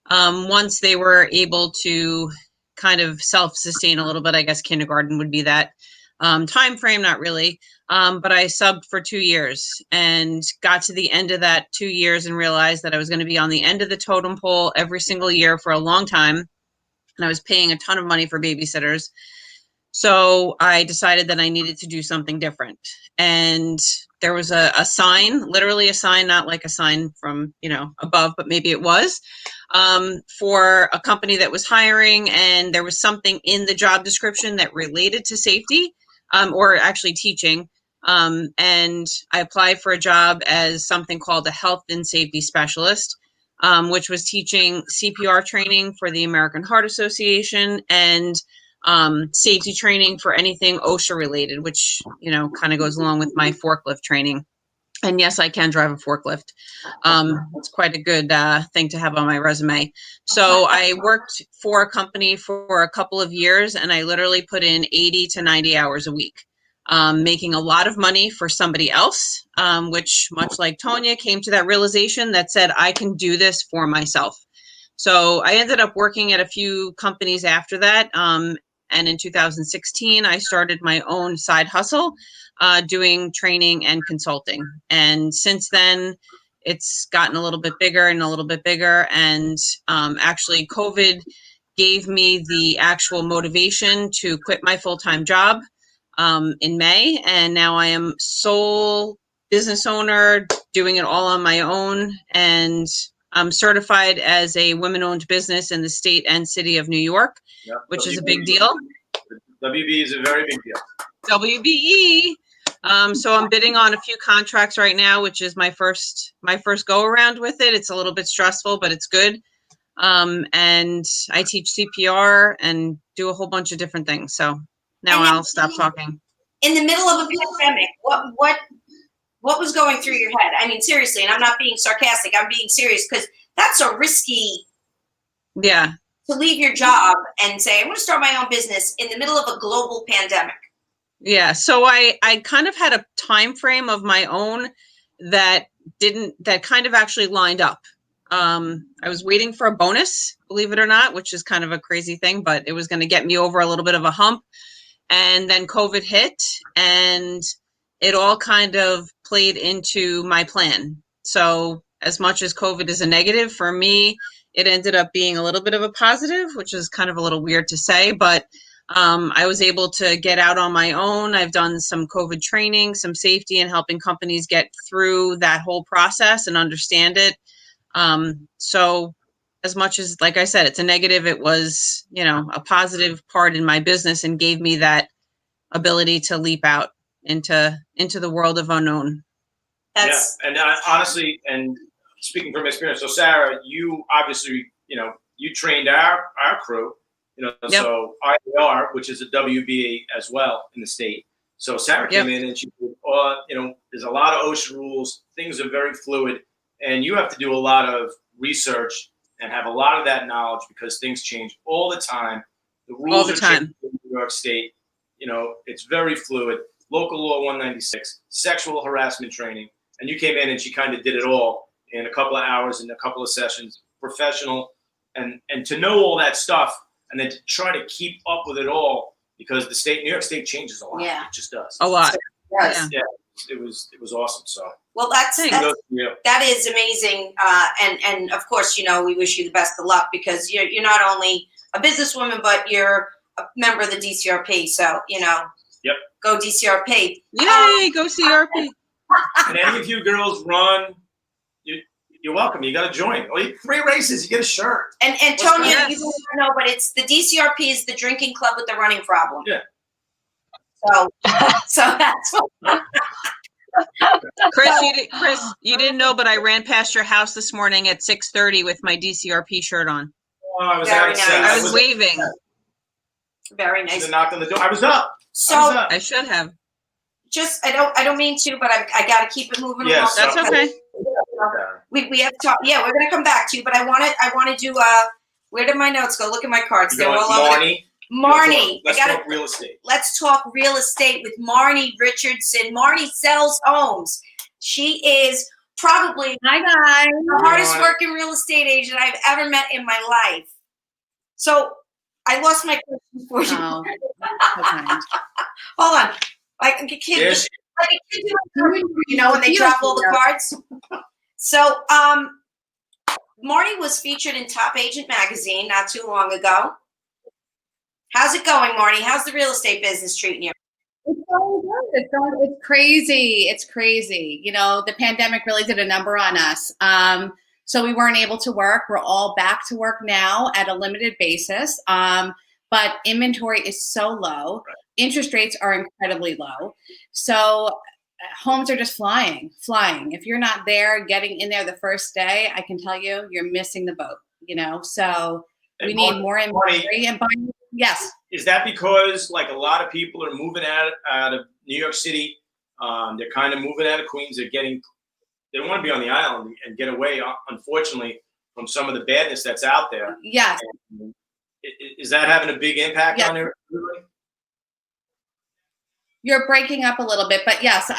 [SPEAKER 5] once they were able to kind of self-sustain a little bit, I guess kindergarten would be that time frame, not really. But I subbed for 2 years and got to the end of that 2 years and realized that I was going to be on the end of the totem pole every single year for a long time. And I was paying a ton of money for babysitters. So I decided that I needed to do something different. And there was a sign, literally a sign, not like a sign from, above, but maybe it was, for a company that was hiring. And there was something in the job description that related to safety, or actually teaching. And I applied for a job as something called a health and safety specialist, which was teaching CPR training for the American Heart Association and safety training for anything OSHA related, which, kind of goes along with my forklift training. And yes, I can drive a forklift. It's quite a good thing to have on my resume. So I worked for a company for a couple of years, and I literally put in 80 to 90 hours a week, making a lot of money for somebody else, which, much like Tonia, came to that realization that said, I can do this for myself. So I ended up working at a few companies after that. And in 2016, I started my own side hustle, doing training and consulting. And since then, it's gotten a little bit bigger and a little bit bigger. And actually, COVID gave me the actual motivation to quit my full-time job in May. And now I am sole business owner, doing it all on my own. And I'm certified as a women-owned business in the state and city of New York, which is a big deal.
[SPEAKER 2] WB is a very big deal.
[SPEAKER 5] WBE. So I'm bidding on a few contracts right now, which is my first go around with it. It's a little bit stressful, but it's good. And I teach CPR and do a whole bunch of different things. So now I'll stop talking.
[SPEAKER 4] In the middle of a pandemic, what was going through your head? I mean, seriously, and I'm not being sarcastic. I'm being serious because that's a risky.
[SPEAKER 5] Yeah.
[SPEAKER 4] To leave your job and say, I'm going to start my own business in the middle of a global pandemic.
[SPEAKER 5] Yeah. So I kind of had a time frame of my own that kind of actually lined up. I was waiting for a bonus, believe it or not, which is kind of a crazy thing, but it was going to get me over a little bit of a hump. And then COVID hit, and it all kind of played into my plan. So as much as COVID is a negative for me, it ended up being a little bit of a positive, which is kind of a little weird to say, but I was able to get out on my own. I've done some COVID training, some safety, and helping companies get through that whole process and understand it. So as much as, like I said, it's a negative, it was, a positive part in my business and gave me that ability to leap out into the world of unknown.
[SPEAKER 2] And honestly, and speaking from experience, so Sarah, you obviously, you trained our crew,
[SPEAKER 5] Yep.
[SPEAKER 2] So P.O.W.E.R, which is a WBA as well in the state. So Sarah came in and she, there's a lot of OSHA rules. Things are very fluid, and you have to do a lot of research and have a lot of that knowledge because things change all the time. The rules are changing in New York State. It's very fluid. Local law 196, sexual harassment training, and you came in and she kind of did it all in a couple of hours in a couple of sessions, professional, and to know all that stuff and then to try to keep up with it all because New York State changes a lot.
[SPEAKER 4] Yeah.
[SPEAKER 2] It just does.
[SPEAKER 5] A lot.
[SPEAKER 2] Yeah. It was awesome. So
[SPEAKER 4] well, that is amazing. And of course, we wish you the best of luck because you're not only a businesswoman, but you're a member of the DCRP, so
[SPEAKER 2] Yep.
[SPEAKER 4] Go DCRP.
[SPEAKER 5] Yay, go CRP.
[SPEAKER 2] And any of you girls run, you're welcome. You got to join. 3 races, you get a shirt.
[SPEAKER 4] And
[SPEAKER 2] What's
[SPEAKER 4] Tonia,
[SPEAKER 5] that?
[SPEAKER 4] you don't know, but it's the DCRP is the drinking club with the running problem.
[SPEAKER 2] Yeah.
[SPEAKER 4] So that's what.
[SPEAKER 5] Chris, you didn't know, but I ran past your house this morning at 6:30 with my DCRP shirt on.
[SPEAKER 2] Oh, I was
[SPEAKER 4] Very
[SPEAKER 2] outside.
[SPEAKER 4] nice.
[SPEAKER 5] I was waving.
[SPEAKER 4] Very
[SPEAKER 2] Should
[SPEAKER 4] nice.
[SPEAKER 2] have knocked on the door. I was up.
[SPEAKER 4] So
[SPEAKER 5] I should have.
[SPEAKER 4] I don't mean to, but I got to keep it moving along.
[SPEAKER 5] That's okay.
[SPEAKER 4] We have to talk. Yeah, we're gonna come back to you, but I want to do. Where did my notes go? Look at my cards. They're all over. Marni.
[SPEAKER 2] Let's talk real estate.
[SPEAKER 4] Let's talk real estate with Marni Richardson. Marni sells homes. She is probably
[SPEAKER 7] Hi guys.
[SPEAKER 4] the hardest working real estate agent I've ever met in my life. So I lost my question for you.
[SPEAKER 7] Oh, okay.
[SPEAKER 4] Hold on. Like a kid, when they drop all the cards. So, Marni was featured in Top Agent magazine not too long ago. How's it going, Marni? How's the real estate business treating you?
[SPEAKER 7] It's going good. It's crazy. It's crazy. The pandemic really did a number on us. So we weren't able to work. We're all back to work now at a limited basis. But inventory is so low.
[SPEAKER 2] Right.
[SPEAKER 7] Interest rates are incredibly low. So homes are just flying. If you're not there, getting in there the first day, I can tell you, you're missing the boat, So we need more inventory and buying. Yes.
[SPEAKER 2] Is that because a lot of people are moving out of New York City? They're kind of moving out of Queens. They don't want to be on the island and get away, unfortunately, from some of the badness that's out there.
[SPEAKER 7] Yes.
[SPEAKER 2] And is that having a big impact on everybody?
[SPEAKER 7] You're breaking up a little bit, but yes.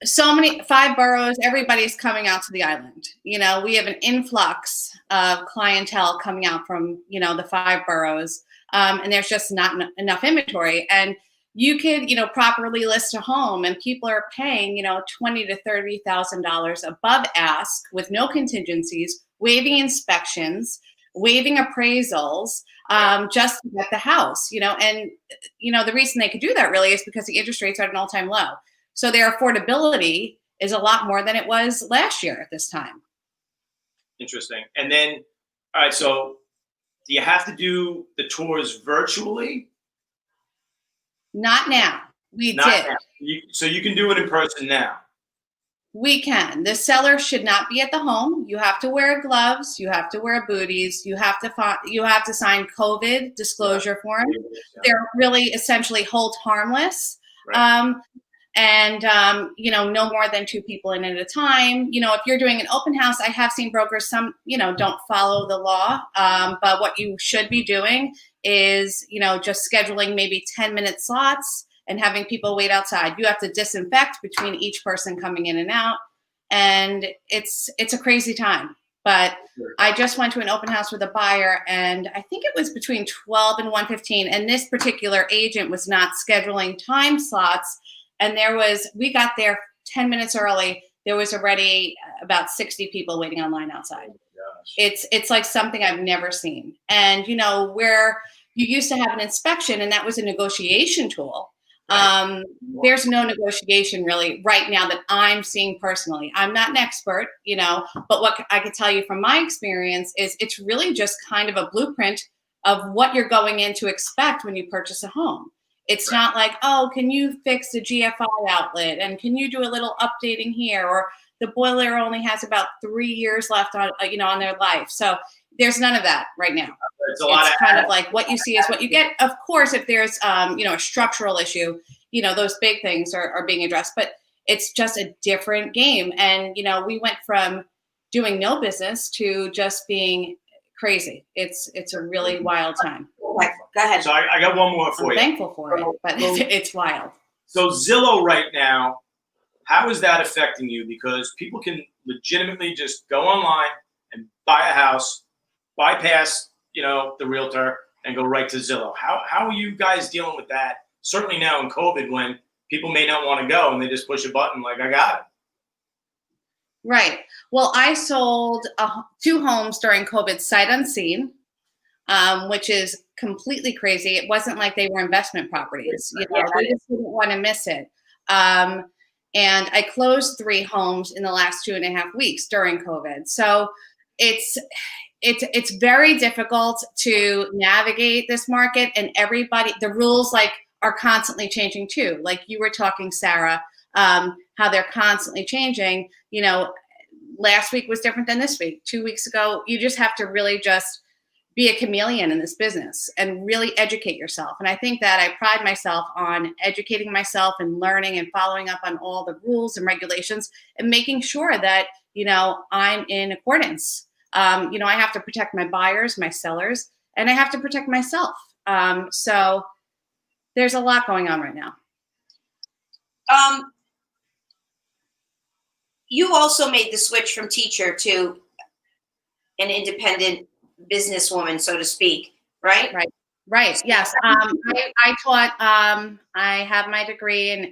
[SPEAKER 7] So many 5 boroughs, everybody's coming out to the island. We have an influx of clientele coming out from, the 5 boroughs. And there's just not enough inventory. And you could, properly list a home and people are paying, $20,000 to $30,000 above ask with no contingencies, waiving inspections, waiving appraisals, just to get the house, and, the reason they could do that really is because the interest rates are at an all-time low. So their affordability is a lot more than it was last year at this time.
[SPEAKER 2] Interesting. And then, all right, so do you have to do the tours virtually?
[SPEAKER 7] Not now. We
[SPEAKER 2] Not
[SPEAKER 7] did.
[SPEAKER 2] now. So you can do it in person now.
[SPEAKER 7] We can. The seller should not be at the home. You have to wear gloves. You have to wear booties. You have to sign COVID disclosure form. They're really essentially hold harmless.
[SPEAKER 2] Right.
[SPEAKER 7] No more than 2 people in at a time. If you're doing an open house, I have seen brokers, some, don't follow the law. But what you should be doing is, just scheduling maybe 10-minute slots and having people wait outside. You have to disinfect between each person coming in and out. And it's a crazy time. But I just went to an open house with a buyer, and I think it was between 12 and 1:15. And this particular agent was not scheduling time slots. And we got there 10 minutes early. There was already about 60 people waiting online outside. It's like something I've never seen. And, where you used to have an inspection and that was a negotiation tool. There's no negotiation really right now that I'm seeing personally. I'm not an expert, but what I could tell you from my experience is it's really just kind of a blueprint of what you're going in to expect when you purchase a home. It's not like, oh, can you fix the GFI outlet? And can you do a little updating here? Or the boiler only has about 3 years left on, on their life. So there's none of that right now.
[SPEAKER 2] It's
[SPEAKER 7] kind of like what you see is what you get. Of course, if there's, a structural issue, those big things are being addressed, but it's just a different game. And, we went from doing no business to just being crazy. It's a really wild time.
[SPEAKER 4] Go ahead.
[SPEAKER 2] So I got one more for
[SPEAKER 7] I'm
[SPEAKER 2] you.
[SPEAKER 7] thankful for it, but it's wild.
[SPEAKER 2] So Zillow right now, how is that affecting you? Because people can legitimately just go online and buy a house, bypass, the realtor, and go right to Zillow. How are you guys dealing with that? Certainly now in COVID, when people may not want to go and they just push a button like, I got it.
[SPEAKER 7] Right. Well, I sold 2 homes during COVID sight unseen. which is completely crazy. It wasn't like they were investment properties. You know, they just didn't want to miss it. And I closed 3 homes in the last 2.5 weeks during COVID. So it's very difficult to navigate this market, and the rules are constantly changing too. Like you were talking, Sarah, how they're constantly changing. You know, last week was different than this week. 2 weeks ago, you just have to really just be a chameleon in this business and really educate yourself. And I think that I pride myself on educating myself and learning and following up on all the rules and regulations and making sure that, you know, I'm in accordance. You know, I have to protect my buyers, my sellers, and I have to protect myself. So there's a lot going on right now.
[SPEAKER 4] You also made the switch from teacher to an independent businesswoman, so to speak, right?
[SPEAKER 7] Right. Yes. I taught, I have my degree in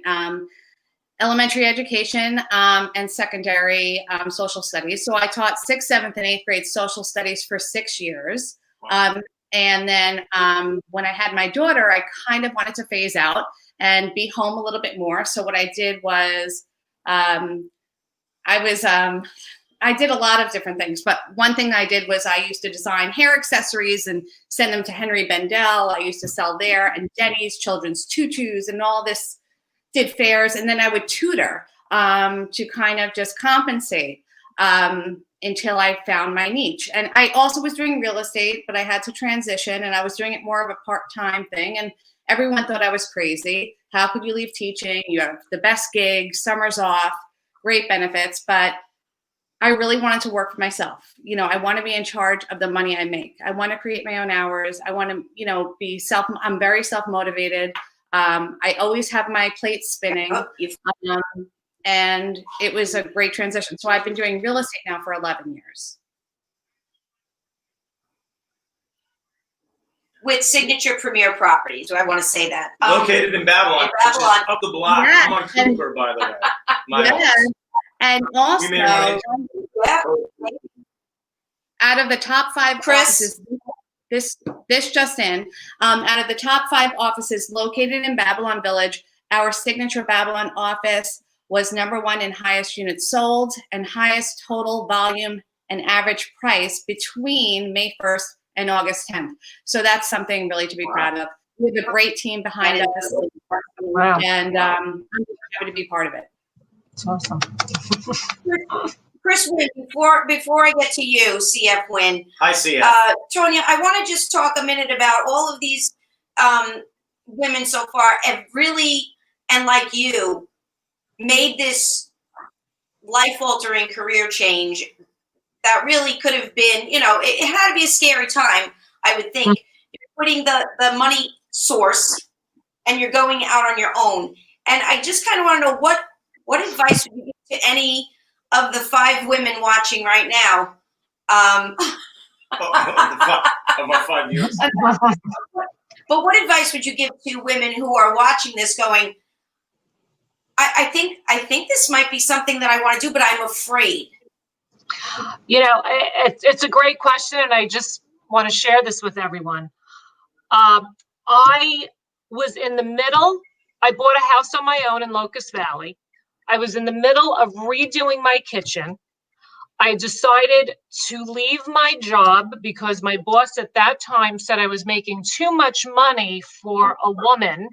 [SPEAKER 7] elementary education and secondary social studies. So I taught 6th, 7th, and 8th grade social studies for 6 years. And then when I had my daughter, I kind of wanted to phase out and be home a little bit more. So what I did was I did a lot of different things, but one thing I did was I used to design hair accessories and send them to Henry Bendel. I used to sell there, and Denny's, children's tutus, and all this, did fairs. And then I would tutor to kind of just compensate until I found my niche. And I also was doing real estate, but I had to transition, and I was doing it more of a part-time thing. And everyone thought I was crazy. How could you leave teaching? You have the best gig, summers off, great benefits, but I really wanted to work for myself. You know, I want to be in charge of the money I make. I want to create my own hours. I want to, you know, I'm very self-motivated. I always have my plate spinning. And it was a great transition. So I've been doing real estate now for 11 years.
[SPEAKER 4] With Signature Premier Properties, do I want to say that?
[SPEAKER 2] Located in Babylon, which is up the block.
[SPEAKER 7] Yeah.
[SPEAKER 2] I'm on Cooper, by the way. My office.
[SPEAKER 7] And also, out of the top 5 offices, this just in, out of the top 5 offices located in Babylon Village, our Signature Babylon office was #1 in highest units sold and highest total volume and average price between May 1st and August 10th. So that's something really to be proud of. We have a great team behind us, and I'm happy to be part of it.
[SPEAKER 3] It's awesome.
[SPEAKER 4] Chris Winn, before I get to you, CF Winn.
[SPEAKER 2] Hi, CF.
[SPEAKER 4] Tonia, I want to just talk a minute about all of these women so far have really, and like you, made this life-altering career change that really could have been, you know, it had to be a scary time, I would think. You're putting the money source and you're going out on your own. And I just kind of want to know what advice would you give to any of the 5 women watching right now?
[SPEAKER 2] Of our 5 years.
[SPEAKER 4] But what advice would you give to women who are watching this going, I think this might be something that I want to do, but I'm afraid?
[SPEAKER 3] You know, it's a great question, and I just want to share this with everyone. I was in the middle. I bought a house on my own in Locust Valley. I was in the middle of redoing my kitchen. I decided to leave my job because my boss at that time said I was making too much money for a woman.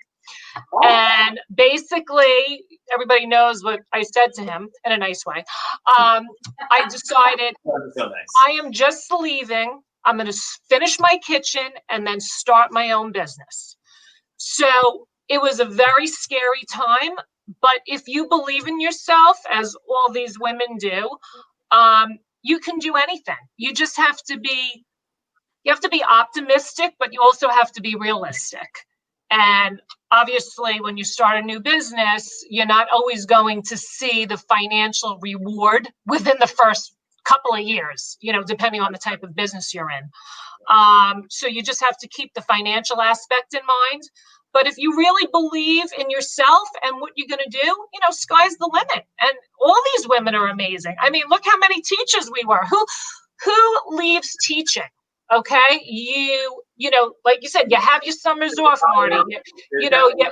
[SPEAKER 3] And basically, everybody knows what I said to him in a nice way. I decided I am just leaving. I'm going to finish my kitchen and then start my own business. So it was a very scary time. But if you believe in yourself, as all these women do, you can do anything. You just have to be optimistic, but you also have to be realistic. And obviously, when you start a new business, you're not always going to see the financial reward within the first couple of years, you know, depending on the type of business you're in. So you just have to keep the financial aspect in mind. But if you really believe in yourself and what you're going to do, you know, sky's the limit. And all these women are amazing. I mean, look how many teachers we were. Who leaves teaching? Okay, you know, like you said, you have your summers off, Marty. You know, you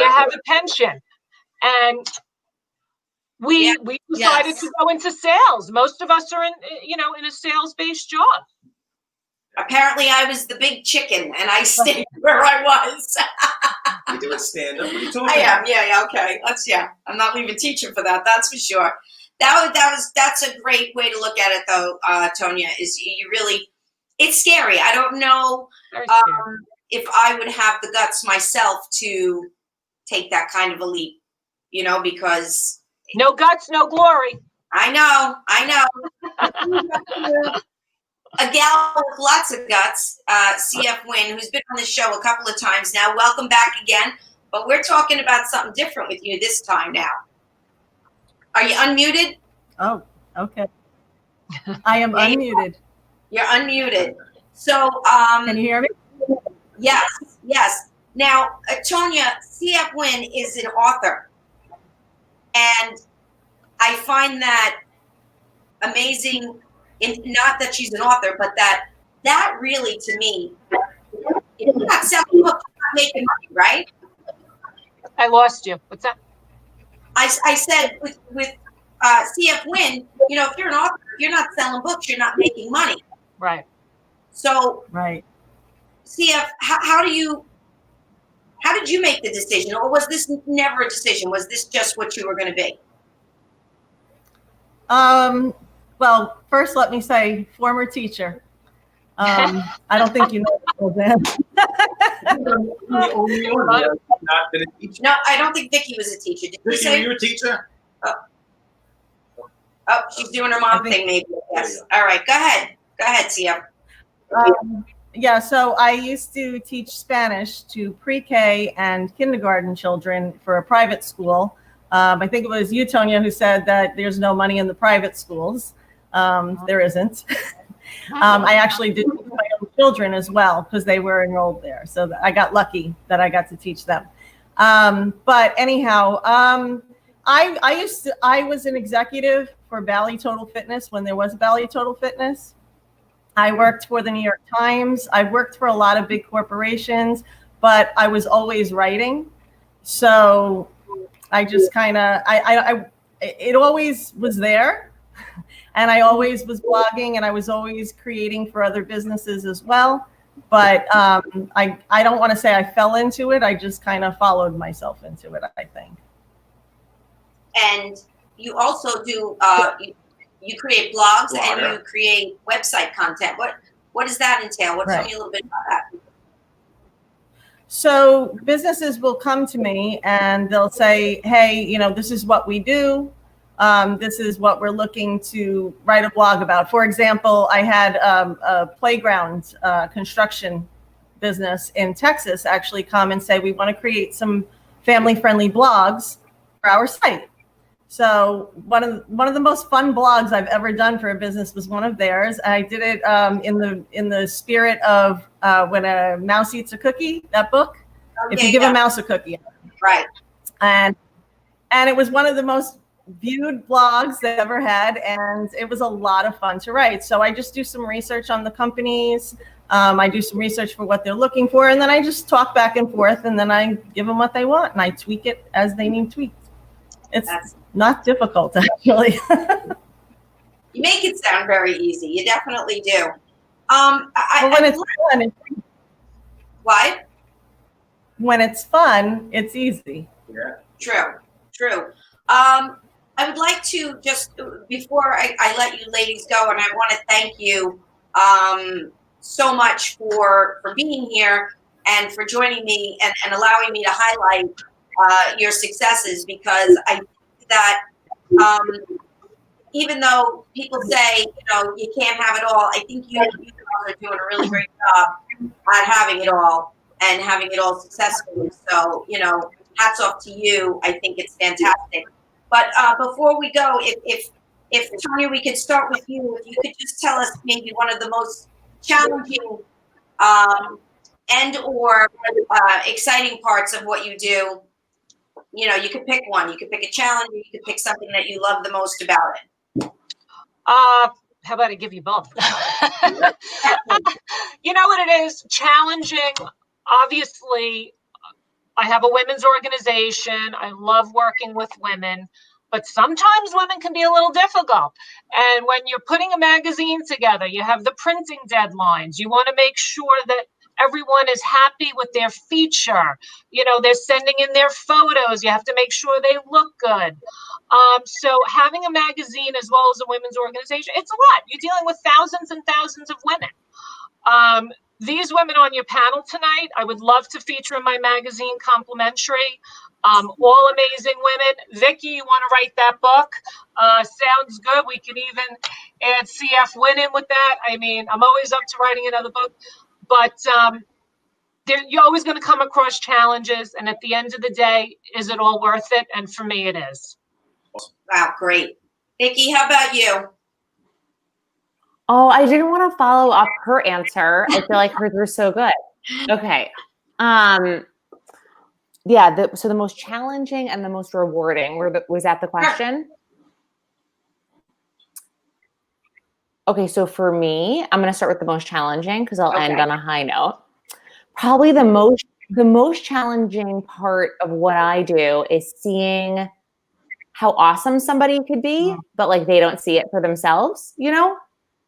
[SPEAKER 3] have a pension, and we decided to go into sales. Most of us are in, you know, in a sales-based job.
[SPEAKER 4] Apparently, I was the big chicken, and I stayed where I was.
[SPEAKER 2] You do a stand-up. What are you talking
[SPEAKER 4] I
[SPEAKER 2] about?
[SPEAKER 4] am. Yeah. Okay. I'm not leaving teaching for that. That's for sure. That's a great way to look at it, though, Tonia. Is you really, it's scary. I don't know if I would have the guts myself to take that kind of a leap. You know, because
[SPEAKER 3] no guts, no glory.
[SPEAKER 4] I know. A gal with lots of guts, CF Winn, who's been on the show a couple of times now. Welcome back again. But we're talking about something different with you this time now. Are you unmuted?
[SPEAKER 8] Oh, okay. I am unmuted.
[SPEAKER 4] You're unmuted. So,
[SPEAKER 8] can you hear me?
[SPEAKER 4] Yes. Now, Tonia, CF Winn is an author. And I find that amazing. Not that she's an author, but that really, to me, if you're not selling books, you're not making money, right?
[SPEAKER 3] I lost you. What's that?
[SPEAKER 4] I said with CF Winn, you know, if you're an author, if you're not selling books, you're not making money.
[SPEAKER 3] Right.
[SPEAKER 4] So,
[SPEAKER 8] right.
[SPEAKER 4] CF, how did you make the decision, or was this never a decision? Was this just what you were going to be?
[SPEAKER 8] Well, first, let me say, former teacher. I don't think you know that.
[SPEAKER 4] No, I don't think Vicki was a teacher. Did you say
[SPEAKER 2] you were a teacher?
[SPEAKER 4] Oh, she's doing her mom thing, maybe. Yes. All right, go ahead, CF.
[SPEAKER 8] Yeah, so I used to teach Spanish to pre-K and kindergarten children for a private school. I think it was you, Tonia, who said that there's no money in the private schools. There isn't. I actually did teach my own children as well because they were enrolled there. So I got lucky that I got to teach them. But anyhow, I was an executive for Bally Total Fitness when there was Bally Total Fitness. I worked for the New York Times. I worked for a lot of big corporations, but I was always writing. So I just kind of, it always was there. And I always was blogging, and I was always creating for other businesses as well. But I don't want to say I fell into it. I just kind of followed myself into it, I think.
[SPEAKER 4] And you also do, you create blogs and you create website content. What does that entail? Tell me a little bit about that.
[SPEAKER 8] So businesses will come to me and they'll say, hey, you know, this is what we do. This is what we're looking to write a blog about. For example, I had a playground construction business in Texas actually come and say, we want to create some family-friendly blogs for our site. So one of the most fun blogs I've ever done for a business was one of theirs. I did it in the spirit of When a Mouse Eats a Cookie, that book. Okay, if you give a mouse a cookie.
[SPEAKER 4] Right.
[SPEAKER 8] And it was one of the most viewed blogs they ever had, and it was a lot of fun to write. So I just do some research on the companies. I do some research for what they're looking for, and then I just talk back and forth, and then I give them what they want, and I tweak it as they need tweaked. That's not difficult, actually.
[SPEAKER 4] You make it sound very easy. You definitely do. What?
[SPEAKER 8] When it's fun, it's easy.
[SPEAKER 2] Yeah.
[SPEAKER 4] True. I would like to just, before I let you ladies go, and I want to thank you so much for being here and for joining me and allowing me to highlight your successes, because I think that even though people say, you know, you can't have it all, I think you are doing a really great job at having it all and having it all successfully. So, you know, hats off to you. I think it's fantastic. But before we go, if Tonia, we could start with you. If you could just tell us maybe one of the most challenging and or exciting parts of what you do. You know, you could pick one. You could pick a challenge. Or you could pick something that you love the most about it.
[SPEAKER 3] How about I give you both? You know what it is? Challenging. Obviously, I have a women's organization. I love working with women, but sometimes women can be a little difficult. And when you're putting a magazine together, you have the printing deadlines. You want to make sure that everyone is happy with their feature. You know, they're sending in their photos. You have to make sure they look good. So having a magazine as well as a women's organization, it's a lot. You're dealing with thousands and thousands of women. These women on your panel tonight, I would love to feature in my magazine complimentary. All amazing women. Vicki, you want to write that book? Sounds good. We can even add CF Winn in with that. I mean, I'm always up to writing another book, but you're always going to come across challenges. And at the end of the day, is it all worth it? And for me, it is.
[SPEAKER 4] Wow, great. Vicki, how about you?
[SPEAKER 6] Oh, I didn't want to follow up her answer. I feel like hers were so good. Okay. Yeah. So the most challenging and the most rewarding was that the question? Okay. So for me, I'm going to start with the most challenging because I'll end on a high note. Probably the most challenging part of what I do is seeing how awesome somebody could be, but like they don't see it for themselves, you know?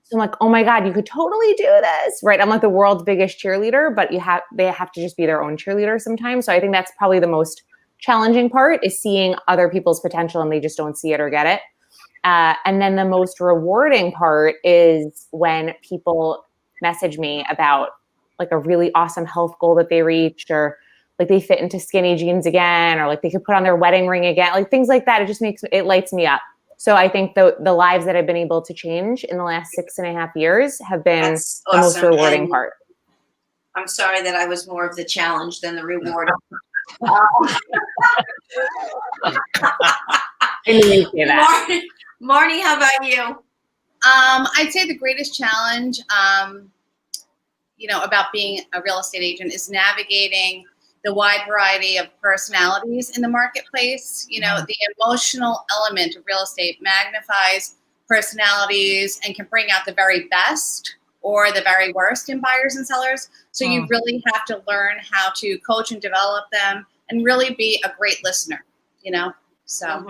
[SPEAKER 6] So I'm like, oh my God, you could totally do this, right? I'm like the world's biggest cheerleader, but they have to just be their own cheerleader sometimes. So I think that's probably the most challenging part is seeing other people's potential and they just don't see it or get it. And then the most rewarding part is when people message me about like a really awesome health goal that they reached, or like they fit into skinny jeans again, or like they could put on their wedding ring again, like things like that. It lights me up. So I think the lives that I've been able to change in the last 6.5 years have been the most rewarding part.
[SPEAKER 4] I'm sorry that I was more of the challenge than the reward.
[SPEAKER 6] I knew you'd say that.
[SPEAKER 4] Marni, how about you?
[SPEAKER 7] I'd say the greatest challenge, about being a real estate agent is navigating the wide variety of personalities in the marketplace. You know, the emotional element of real estate magnifies personalities and can bring out the very best or the very worst in buyers and sellers. So you really have to learn how to coach and develop them and really be a great listener, you know? So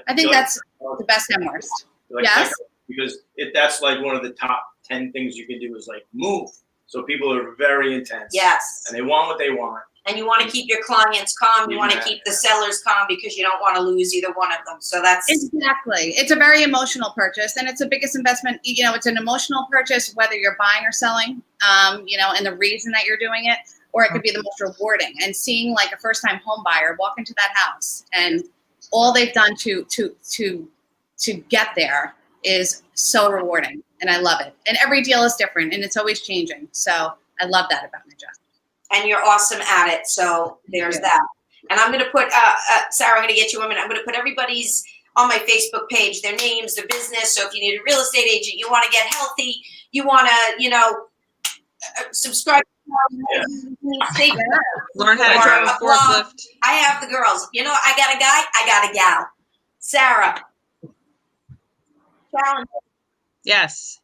[SPEAKER 7] I think that's the best and worst. Yes?
[SPEAKER 2] Because that's like one of the top 10 things you can do is like move. So people are very intense.
[SPEAKER 4] Yes.
[SPEAKER 2] And they want what they want.
[SPEAKER 4] And you want to keep your clients calm. You want to keep the sellers calm because you don't want to lose either one of them. So that's
[SPEAKER 7] exactly. It's a very emotional purchase, and it's the biggest investment. You know, it's an emotional purchase, whether you're buying or selling. And the reason that you're doing it, or it could be the most rewarding. And seeing like a first-time home buyer walk into that house, and all they've done to get there is so rewarding, and I love it. And every deal is different, and it's always changing. So I love that about my job.
[SPEAKER 4] And you're awesome at it. So there's that. And I'm going to put, Sarah, I'm going to get you a minute. I'm going to put everybody's on my Facebook page, their names, their business. So if you need a real estate agent, you want to get healthy, you want to, subscribe.
[SPEAKER 5] Learn how to drive a forklift.
[SPEAKER 4] I have the girls. You know, I got a guy, I got a gal. Sarah. Challenge.
[SPEAKER 5] Yes.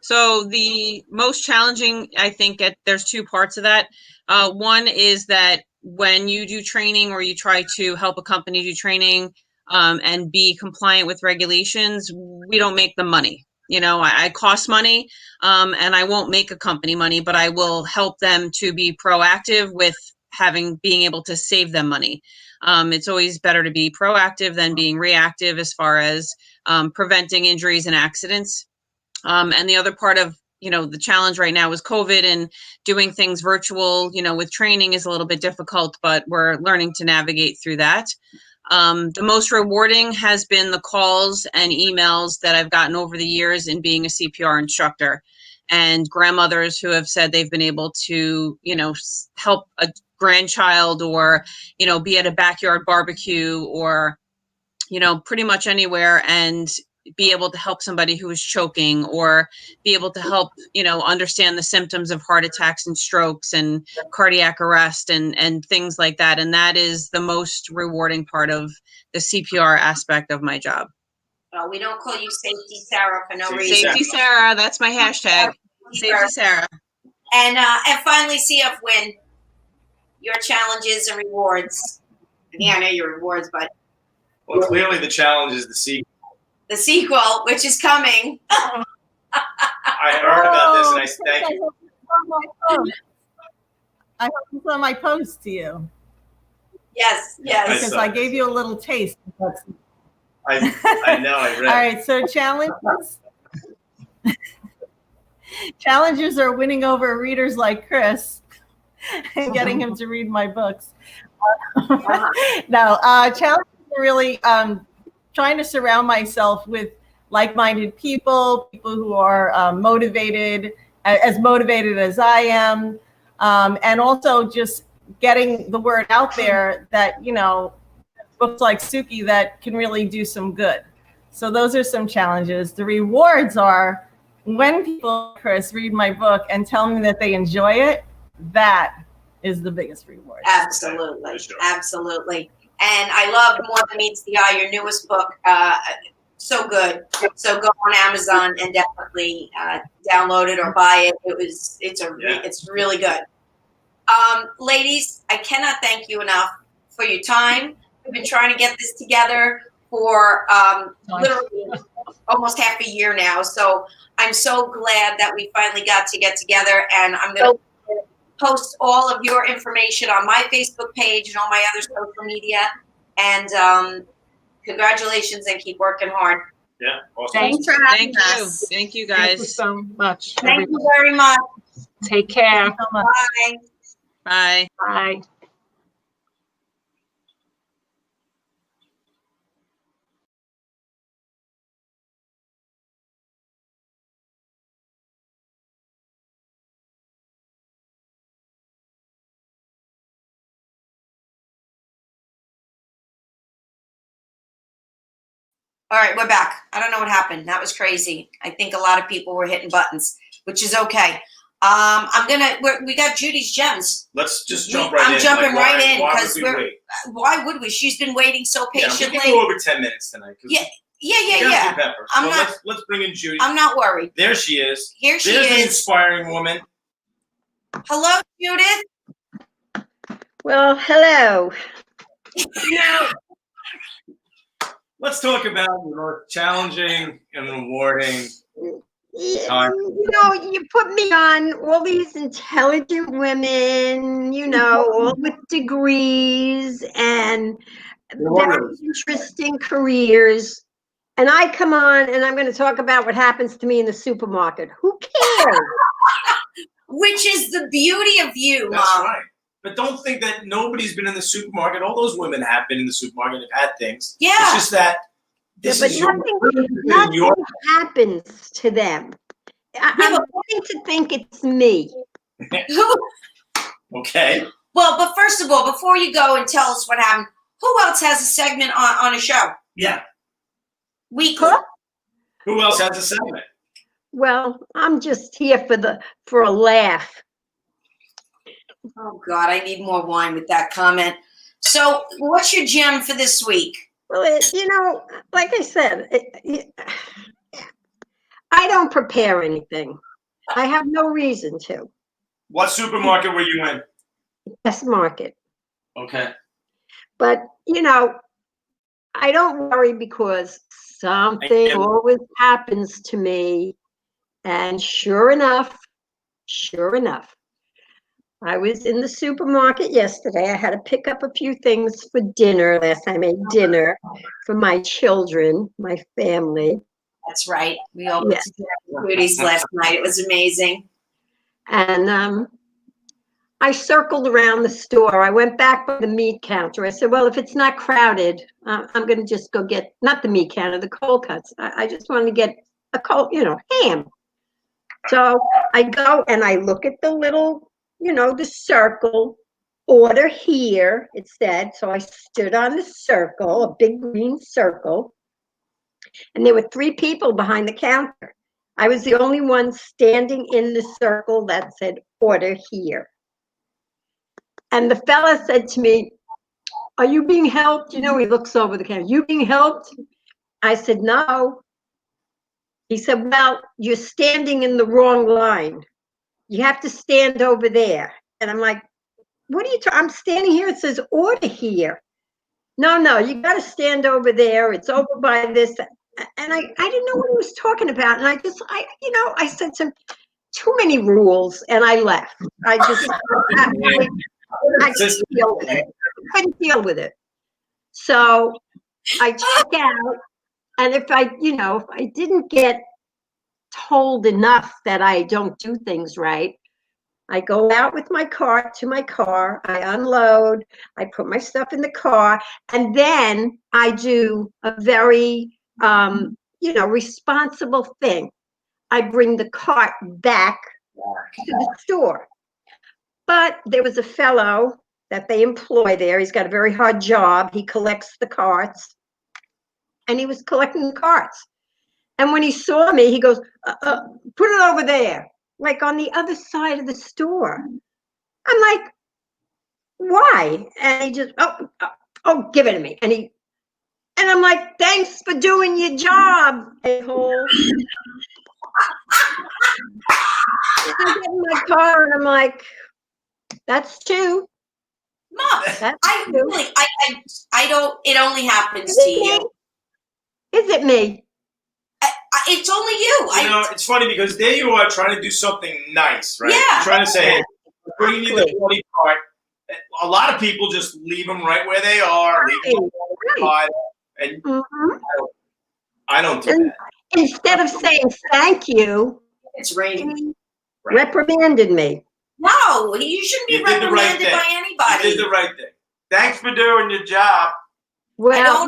[SPEAKER 5] So the most challenging, I think, there's two parts of that. One is that when you do training or you try to help a company do training and be compliant with regulations, we don't make them money. You know, I cost money and I won't make a company money, but I will help them to be proactive with being able to save them money. It's always better to be proactive than being reactive as far as preventing injuries and accidents. And the other part of, the challenge right now is COVID, and doing things virtual, with training is a little bit difficult, but we're learning to navigate through that. The most rewarding has been the calls and emails that I've gotten over the years in being a CPR instructor, and grandmothers who have said they've been able to, help a grandchild, or, be at a backyard barbecue, or, pretty much anywhere, and be able to help somebody who is choking, or be able to help, understand the symptoms of heart attacks and strokes and cardiac arrest and things like that. And that is the most rewarding part of the CPR aspect of my job.
[SPEAKER 4] We don't call you Safety Sarah for no reason.
[SPEAKER 5] Safety Sarah, that's my hashtag. Safety Sarah.
[SPEAKER 4] And finally, CF Winn, your challenges and rewards. Yeah, I know your rewards, but.
[SPEAKER 2] Well, clearly the challenge is the sequel.
[SPEAKER 4] The sequel, which is coming.
[SPEAKER 2] I heard about this, and I thank you.
[SPEAKER 8] I hope you saw my post to you.
[SPEAKER 4] Yes.
[SPEAKER 8] Because I gave you a little taste.
[SPEAKER 2] I know, I read.
[SPEAKER 8] All right, so challenges. Challenges are winning over readers like Chris and getting him to read my books. Challenges are really trying to surround myself with like-minded people who are motivated as I am, and also just getting the word out there that, you know, books like Suki that can really do some good. So those are some challenges. The rewards are when people, Chris, read my book and tell me that they enjoy it, that is the biggest reward.
[SPEAKER 4] Absolutely. Absolutely. And I love More Than Meets the Eye, your newest book. So good. So go on Amazon and definitely download it or buy it. It's really good. Ladies, I cannot thank you enough for your time. We've been trying to get this together for literally almost half a year now. So I'm so glad that we finally got to get together, and I'm going to post all of your information on my Facebook page and all my other social media. And congratulations, and keep working hard.
[SPEAKER 2] Yeah, awesome.
[SPEAKER 3] Thanks for having
[SPEAKER 5] us. Thank you, guys.
[SPEAKER 3] Thank you so much.
[SPEAKER 4] Thank you very much.
[SPEAKER 3] Take care.
[SPEAKER 4] Bye.
[SPEAKER 5] Bye.
[SPEAKER 3] Bye.
[SPEAKER 4] All right, we're back. I don't know what happened. That was crazy. I think a lot of people were hitting buttons, which is okay. We got Judy's gems.
[SPEAKER 2] Let's just jump right in.
[SPEAKER 4] I'm jumping right in because
[SPEAKER 2] why
[SPEAKER 4] would we? She's been waiting so
[SPEAKER 2] Yeah,
[SPEAKER 4] patiently.
[SPEAKER 2] we can go over 10 minutes tonight.
[SPEAKER 4] Yeah.
[SPEAKER 2] Let's bring in Judy.
[SPEAKER 4] I'm not worried.
[SPEAKER 2] There she is.
[SPEAKER 4] There's
[SPEAKER 2] an inspiring woman.
[SPEAKER 4] Hello, Judith.
[SPEAKER 9] Well, hello.
[SPEAKER 2] Let's talk about the most challenging and rewarding time.
[SPEAKER 9] You know, you put me on all these intelligent women, you know, all with degrees and very interesting careers. And I come on and I'm going to talk about what happens to me in the supermarket. Who cares?
[SPEAKER 4] Which is the beauty of you,
[SPEAKER 2] That's
[SPEAKER 4] Mom.
[SPEAKER 2] right. But don't think that nobody's been in the supermarket. All those women have been in the supermarket and had things.
[SPEAKER 4] Yeah.
[SPEAKER 2] It's just that this is
[SPEAKER 9] nothing happens to them. I'm beginning to think it's me.
[SPEAKER 2] Okay.
[SPEAKER 4] Well, but first of all, before you go and tell us what happened, who else has a segment on a show?
[SPEAKER 2] Yeah.
[SPEAKER 4] Weekly.
[SPEAKER 2] Who else has a segment?
[SPEAKER 9] Well, I'm just here for a laugh.
[SPEAKER 4] Oh, God, I need more wine with that comment. So what's your gem for this week?
[SPEAKER 9] Well, you know, like I said, I don't prepare anything. I have no reason to.
[SPEAKER 2] What supermarket were you in?
[SPEAKER 9] Best Market.
[SPEAKER 2] Okay.
[SPEAKER 9] But, you know, I don't worry because something always happens to me. And sure enough, I was in the supermarket yesterday. I had to pick up a few things for dinner. Last time I made dinner for my children, my family.
[SPEAKER 4] That's right. We all went to Rudy's last night. It was amazing.
[SPEAKER 9] And I circled around the store. I went back by the meat counter. I said, well, if it's not crowded, I'm going to just go get, not the meat counter, the cold cuts. I just want to get a cold, you know, ham. So I go and I look at the little, you know, the circle, order here, it said. So I stood on the circle, a big green circle, and there were 3 people behind the counter. I was the only one standing in the circle that said, order here. And the fella said to me, are you being helped? You know, he looks over the counter, you being helped? I said, no. He said, well, you're standing in the wrong line. you have to stand over there. And I'm like, what are you talking? I'm standing here. It says order here. No, you got to stand over there. It's over by this. And I didn't know what he was talking about. And I said too many rules, and I left. I couldn't deal with it. So I check out. And if I didn't get told enough that I don't do things right, I go out with my car to my car, I unload, I put my stuff in the car, and then I do a very, responsible thing. I bring the cart back to the store. But there was a fellow that they employ there. He's got a very hard job. He collects the carts, and he was collecting the carts. And when he saw me, he goes, put it over there, like on the other side of the store. I'm like, why? And he just, give it to me. And I'm like, thanks for doing your job, a-hole. I get in my car and I'm like, that's two.
[SPEAKER 4] Mom, I don't, it only happens to you.
[SPEAKER 9] Is it me?
[SPEAKER 4] It's only you.
[SPEAKER 2] It's funny because there you are trying to do something nice, right?
[SPEAKER 4] Yeah.
[SPEAKER 2] You're trying to say, hey, bring me the 40 cart. A lot of people just leave them right where they are. Leave them and I don't do that.
[SPEAKER 9] Instead of saying thank you,
[SPEAKER 4] it's raining.
[SPEAKER 9] Reprimanded me.
[SPEAKER 4] No, you shouldn't be reprimanded by anybody.
[SPEAKER 2] You did the right thing. Thanks for doing your job.
[SPEAKER 9] Well,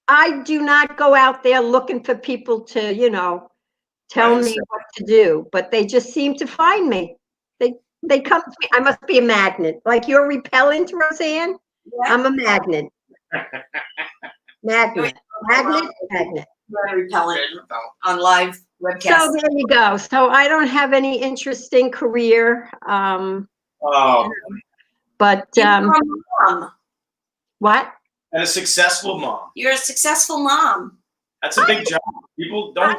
[SPEAKER 9] I do not go out there looking for people to, tell me what to do, but they just seem to find me. They come to me. I must be a magnet. Like you're repellent, Roseanne? Yeah. I'm a magnet. Magnet.
[SPEAKER 4] Very repellent on live webcast.
[SPEAKER 9] So there you go. So I don't have any interesting career. But
[SPEAKER 4] mom.
[SPEAKER 9] What?
[SPEAKER 2] And a successful mom.
[SPEAKER 4] You're a successful mom.
[SPEAKER 2] That's a big job. People don't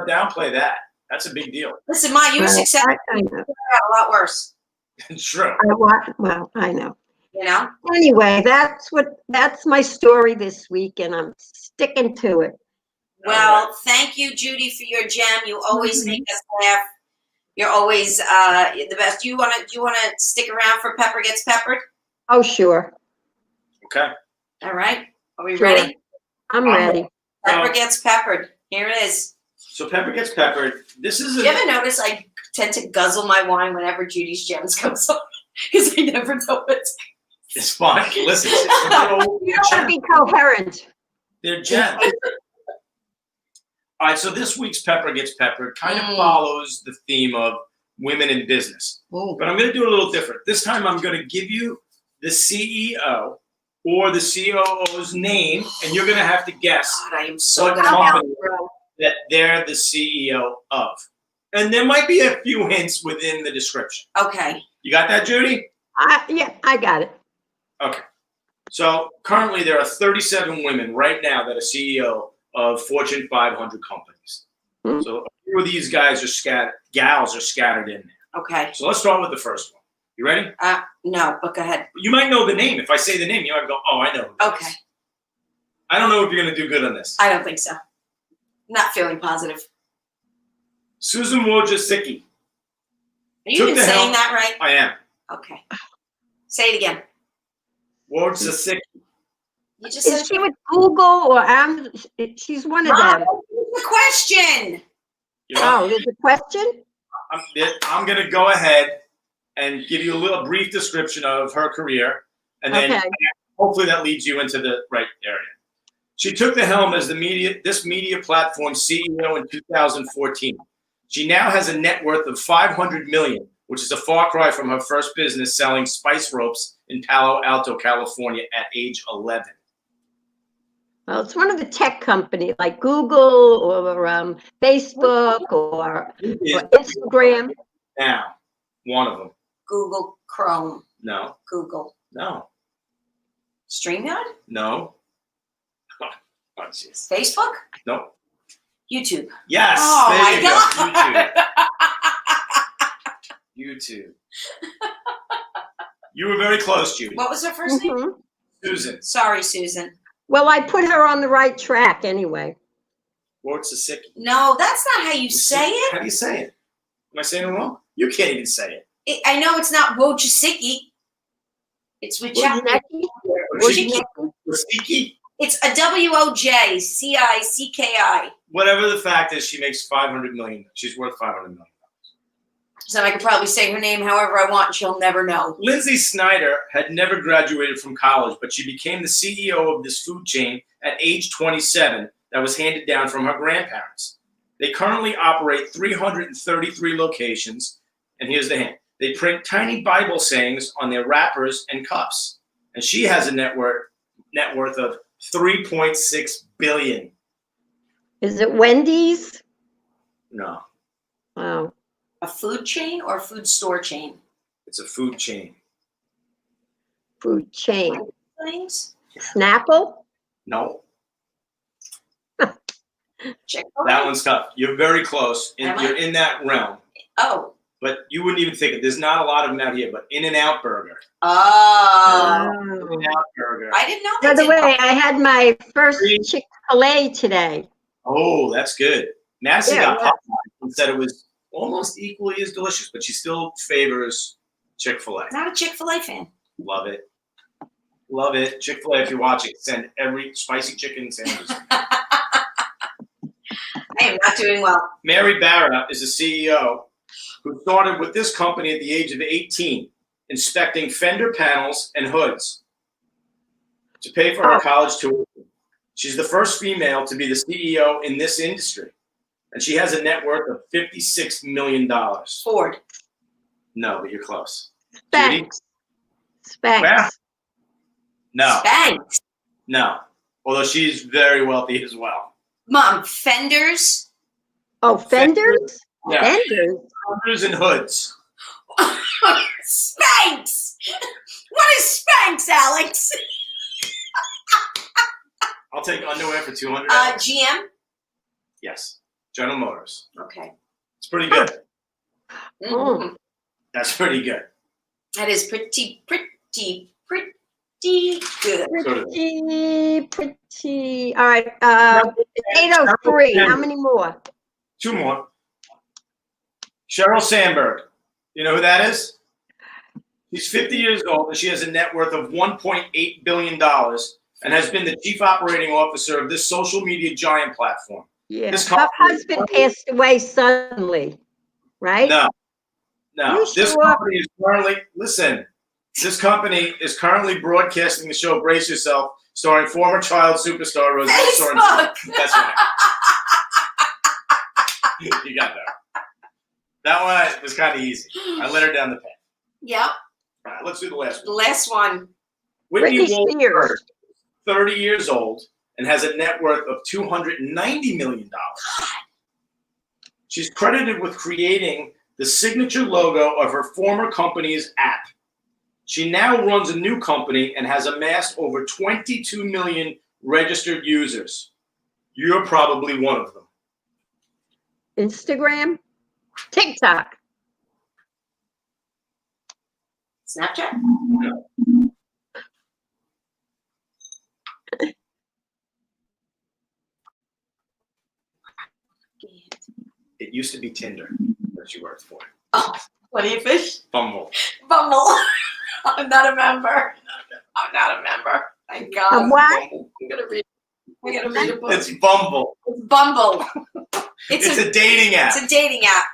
[SPEAKER 2] downplay that. That's a big deal.
[SPEAKER 4] Listen, Ma, you were successful. I know. A lot worse.
[SPEAKER 2] True.
[SPEAKER 9] Well, I know.
[SPEAKER 2] Anyway,
[SPEAKER 9] that's my story this week, and I'm sticking to it.
[SPEAKER 4] Well, thank you, Judy, for your gem. You always make us laugh. You're always the best. Do you wanna stick around for Pepper Gets Peppered?
[SPEAKER 9] Oh, sure.
[SPEAKER 2] Okay.
[SPEAKER 4] All right. Are we ready?
[SPEAKER 9] I'm ready.
[SPEAKER 4] Pepper Gets Peppered. Here it is.
[SPEAKER 2] So Pepper Gets Peppered. This is.
[SPEAKER 4] Do you ever notice I tend to guzzle my wine whenever Judy's gems comes on because I never know it.
[SPEAKER 2] It's fine. Listen,
[SPEAKER 9] you don't be coherent.
[SPEAKER 2] They're gems. All right. So this week's Pepper Gets Peppered kind of follows the theme of women in business, but I'm going to do it a little different. This time, I'm going to give you the CEO or the COO's name, and you're going to have to guess what company that they're the CEO of. And there might be a few hints within the description.
[SPEAKER 4] Okay.
[SPEAKER 2] You got that, Judy?
[SPEAKER 9] Yeah, I got it.
[SPEAKER 2] Okay. So currently there are 37 women right now that are CEO of Fortune 500 companies. Mm-hmm. So a few of these gals are scattered in there.
[SPEAKER 4] Okay.
[SPEAKER 2] So let's start with the first one. You ready?
[SPEAKER 4] No, but go ahead.
[SPEAKER 2] You might know the name. If I say the name, you might go, oh, I know.
[SPEAKER 4] Okay.
[SPEAKER 2] I don't know if you're going to do good on this.
[SPEAKER 4] I don't think so. Not feeling positive.
[SPEAKER 2] Susan Wojcicki.
[SPEAKER 4] Are you even saying that right?
[SPEAKER 2] I am.
[SPEAKER 4] Okay. Say it again.
[SPEAKER 2] Wojcicki.
[SPEAKER 9] Is she with Google or she's one of them?
[SPEAKER 4] The question.
[SPEAKER 9] There's a question?
[SPEAKER 2] I'm going to go ahead and give you a brief description of her career, and then hopefully that leads you into the right area. She took the helm as this media platform CEO in 2014. She now has a net worth of $500 million, which is a far cry from her first business selling spice ropes in Palo Alto, California at age 11.
[SPEAKER 9] Well, it's one of the tech companies like Google or Facebook or Instagram.
[SPEAKER 2] Now, one of them.
[SPEAKER 4] Google Chrome.
[SPEAKER 2] No.
[SPEAKER 4] Google.
[SPEAKER 2] No.
[SPEAKER 4] StreamYard?
[SPEAKER 2] No. Oh, geez.
[SPEAKER 4] Facebook?
[SPEAKER 2] No.
[SPEAKER 4] YouTube.
[SPEAKER 2] Yes.
[SPEAKER 4] Oh, my God.
[SPEAKER 2] YouTube. You too. You were very close, Judy.
[SPEAKER 4] What was her first name?
[SPEAKER 9] Mhm.
[SPEAKER 2] Susan.
[SPEAKER 4] Sorry, Susan.
[SPEAKER 9] Well, I put her on the right track anyway.
[SPEAKER 2] Wojcicki.
[SPEAKER 4] No, that's not how you say
[SPEAKER 2] How
[SPEAKER 4] it.
[SPEAKER 2] do you say it? Am I saying it wrong? You can't even say it.
[SPEAKER 4] I know it's not Wojcicki. It's
[SPEAKER 9] Wojcicki?
[SPEAKER 2] Wojcicki?
[SPEAKER 4] It's a Wojcicki.
[SPEAKER 2] Whatever the fact is, she makes $500 million. She's worth $500 million.
[SPEAKER 4] So I could probably say her name however I want and she'll never know.
[SPEAKER 2] Lindsay Snyder had never graduated from college, but she became the CEO of this food chain at age 27 that was handed down from her grandparents. They currently operate 333 locations, and here's the hint. They print tiny Bible sayings on their wrappers and cups. And she has a net worth of $3.6 billion.
[SPEAKER 9] Is it Wendy's?
[SPEAKER 2] No,
[SPEAKER 9] Oh,
[SPEAKER 4] A food chain or a food store chain?
[SPEAKER 2] it's a food chain.
[SPEAKER 9] food chain.
[SPEAKER 4] Things?
[SPEAKER 9] Snapple?
[SPEAKER 2] No,
[SPEAKER 4] Chick-fil-A?
[SPEAKER 2] that one's tough. You're very close.
[SPEAKER 4] Am I?
[SPEAKER 2] You're in that realm.
[SPEAKER 4] Oh.
[SPEAKER 2] But you wouldn't even think it. There's not a lot of them out here, but In-N-Out Burger.
[SPEAKER 4] Oh.
[SPEAKER 2] In-N-Out Burger.
[SPEAKER 4] I didn't know
[SPEAKER 9] By
[SPEAKER 4] that.
[SPEAKER 9] the way, I had my first Chick-fil-A today.
[SPEAKER 2] Oh, that's good. Madison
[SPEAKER 9] Yeah,
[SPEAKER 2] got Popeye and said it was almost equally as delicious, but she still favors Chick-fil-A.
[SPEAKER 4] Not a Chick-fil-A fan.
[SPEAKER 2] Love it. Love it. Chick-fil-A, if you're watching, send every spicy chicken sandwich.
[SPEAKER 4] I am not doing well.
[SPEAKER 2] Mary Barra is a CEO who started with this company at the age of 18, inspecting fender panels and hoods to pay for her college tuition. She's the first female to be the CEO in this industry, and she has a net worth of $56 million.
[SPEAKER 4] Ford.
[SPEAKER 2] No, but you're close.
[SPEAKER 9] Spanx. Spanx.
[SPEAKER 2] Where? No,
[SPEAKER 4] Spanx.
[SPEAKER 2] no. Although she's very wealthy as well.
[SPEAKER 4] Mom, Fenders.
[SPEAKER 9] Oh, Fenders?
[SPEAKER 2] Yeah.
[SPEAKER 9] Fenders?
[SPEAKER 2] Fenders and hoods.
[SPEAKER 4] Spanx. What is Spanx, Alex?
[SPEAKER 2] I'll take underwear for $200.
[SPEAKER 4] GM.
[SPEAKER 2] Yes. General Motors.
[SPEAKER 4] Okay.
[SPEAKER 2] It's pretty good.
[SPEAKER 4] Mhm.
[SPEAKER 2] That's pretty good.
[SPEAKER 4] That is pretty good.
[SPEAKER 2] Sort of.
[SPEAKER 9] Pretty. All right. 803. How many more?
[SPEAKER 2] Two more. Sheryl Sandberg. You know who that is? She's 50 years old, and she has a net worth of $1.8 billion and has been the chief operating officer of this social media giant platform.
[SPEAKER 9] Yeah.
[SPEAKER 2] This
[SPEAKER 9] Her
[SPEAKER 2] company-
[SPEAKER 9] husband passed away suddenly, right?
[SPEAKER 2] No.
[SPEAKER 9] You
[SPEAKER 2] This
[SPEAKER 9] sure?
[SPEAKER 2] company is currently, listen, this company is currently broadcasting the show Brace Yourself, starring former child superstar Rosie Sorensen.
[SPEAKER 4] Facebook.
[SPEAKER 2] That's right. You got that. That one was kind of easy. I let her down the path.
[SPEAKER 4] Yep.
[SPEAKER 2] All right, let's do the last
[SPEAKER 4] The
[SPEAKER 2] one.
[SPEAKER 4] last one.
[SPEAKER 2] Whitney
[SPEAKER 9] Britney
[SPEAKER 2] Wolfe,
[SPEAKER 9] Spears.
[SPEAKER 2] 30 years old, and has a net worth of $290 million. She's credited with creating the signature logo of her former company's app. She now runs a new company and has amassed over 22 million registered users. You're probably one of them.
[SPEAKER 9] Instagram? TikTok.
[SPEAKER 4] Snapchat.
[SPEAKER 2] It used to be Tinder that she worked for.
[SPEAKER 4] Oh, Plenty of Fish.
[SPEAKER 2] Bumble.
[SPEAKER 4] Bumble. I'm not a member. I'm not a member. Thank God.
[SPEAKER 9] What?
[SPEAKER 4] I'm gonna read a book.
[SPEAKER 2] It's Bumble.
[SPEAKER 4] It's Bumble.
[SPEAKER 2] It's a dating app.
[SPEAKER 4] It's a dating app.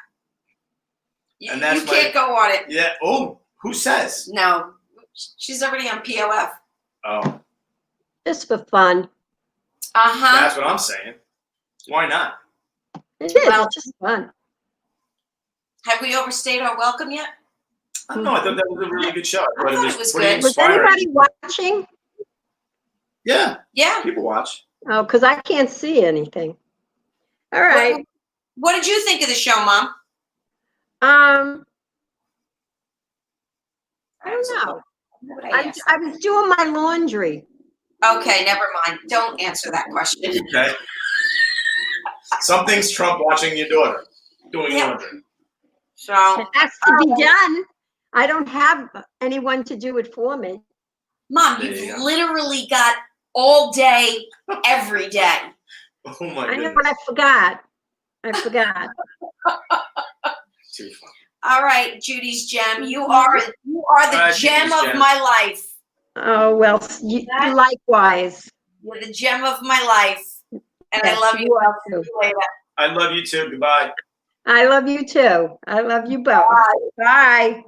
[SPEAKER 2] And that's
[SPEAKER 4] you can't go on it.
[SPEAKER 2] Yeah. Oh, who says?
[SPEAKER 4] No. She's already on P.O.W.E.R.
[SPEAKER 2] Oh,
[SPEAKER 9] Just for fun.
[SPEAKER 4] Uh-huh.
[SPEAKER 2] that's what I'm saying. Why not?
[SPEAKER 9] It is.
[SPEAKER 4] Well-
[SPEAKER 9] It's just fun.
[SPEAKER 4] Have we overstayed our welcome yet?
[SPEAKER 2] I don't know. I thought that was a really good show.
[SPEAKER 4] I thought it was
[SPEAKER 2] pretty
[SPEAKER 4] good.
[SPEAKER 9] Was
[SPEAKER 2] inspiring.
[SPEAKER 9] anybody watching?
[SPEAKER 2] Yeah,
[SPEAKER 4] Yeah.
[SPEAKER 2] people watch.
[SPEAKER 9] Oh, because I can't see anything. All right.
[SPEAKER 4] What did you think of the show, Mom?
[SPEAKER 9] I don't know.
[SPEAKER 4] What would I ask?
[SPEAKER 9] I was doing my laundry.
[SPEAKER 4] Okay, never mind. Don't answer that question.
[SPEAKER 2] Okay. Some things trump watching your daughter doing
[SPEAKER 4] Yeah.
[SPEAKER 2] laundry.
[SPEAKER 4] So
[SPEAKER 9] It has to be done. I don't have anyone to do it for me.
[SPEAKER 4] Mom,
[SPEAKER 2] There you
[SPEAKER 4] you've
[SPEAKER 2] go.
[SPEAKER 4] literally got all day, every day.
[SPEAKER 2] Oh my
[SPEAKER 9] I know,
[SPEAKER 2] goodness.
[SPEAKER 9] but I forgot.
[SPEAKER 2] Too funny.
[SPEAKER 4] All right, Judy's gem. You are the gem
[SPEAKER 2] Judy's
[SPEAKER 4] of
[SPEAKER 2] gem.
[SPEAKER 4] my life.
[SPEAKER 9] Oh, well, likewise.
[SPEAKER 4] You're the gem of my life. And I
[SPEAKER 9] Yes,
[SPEAKER 4] love you.
[SPEAKER 9] you are
[SPEAKER 4] I'll see
[SPEAKER 9] too.
[SPEAKER 4] you later.
[SPEAKER 2] I love you too. Goodbye.
[SPEAKER 9] I love you too. I love you both. Bye.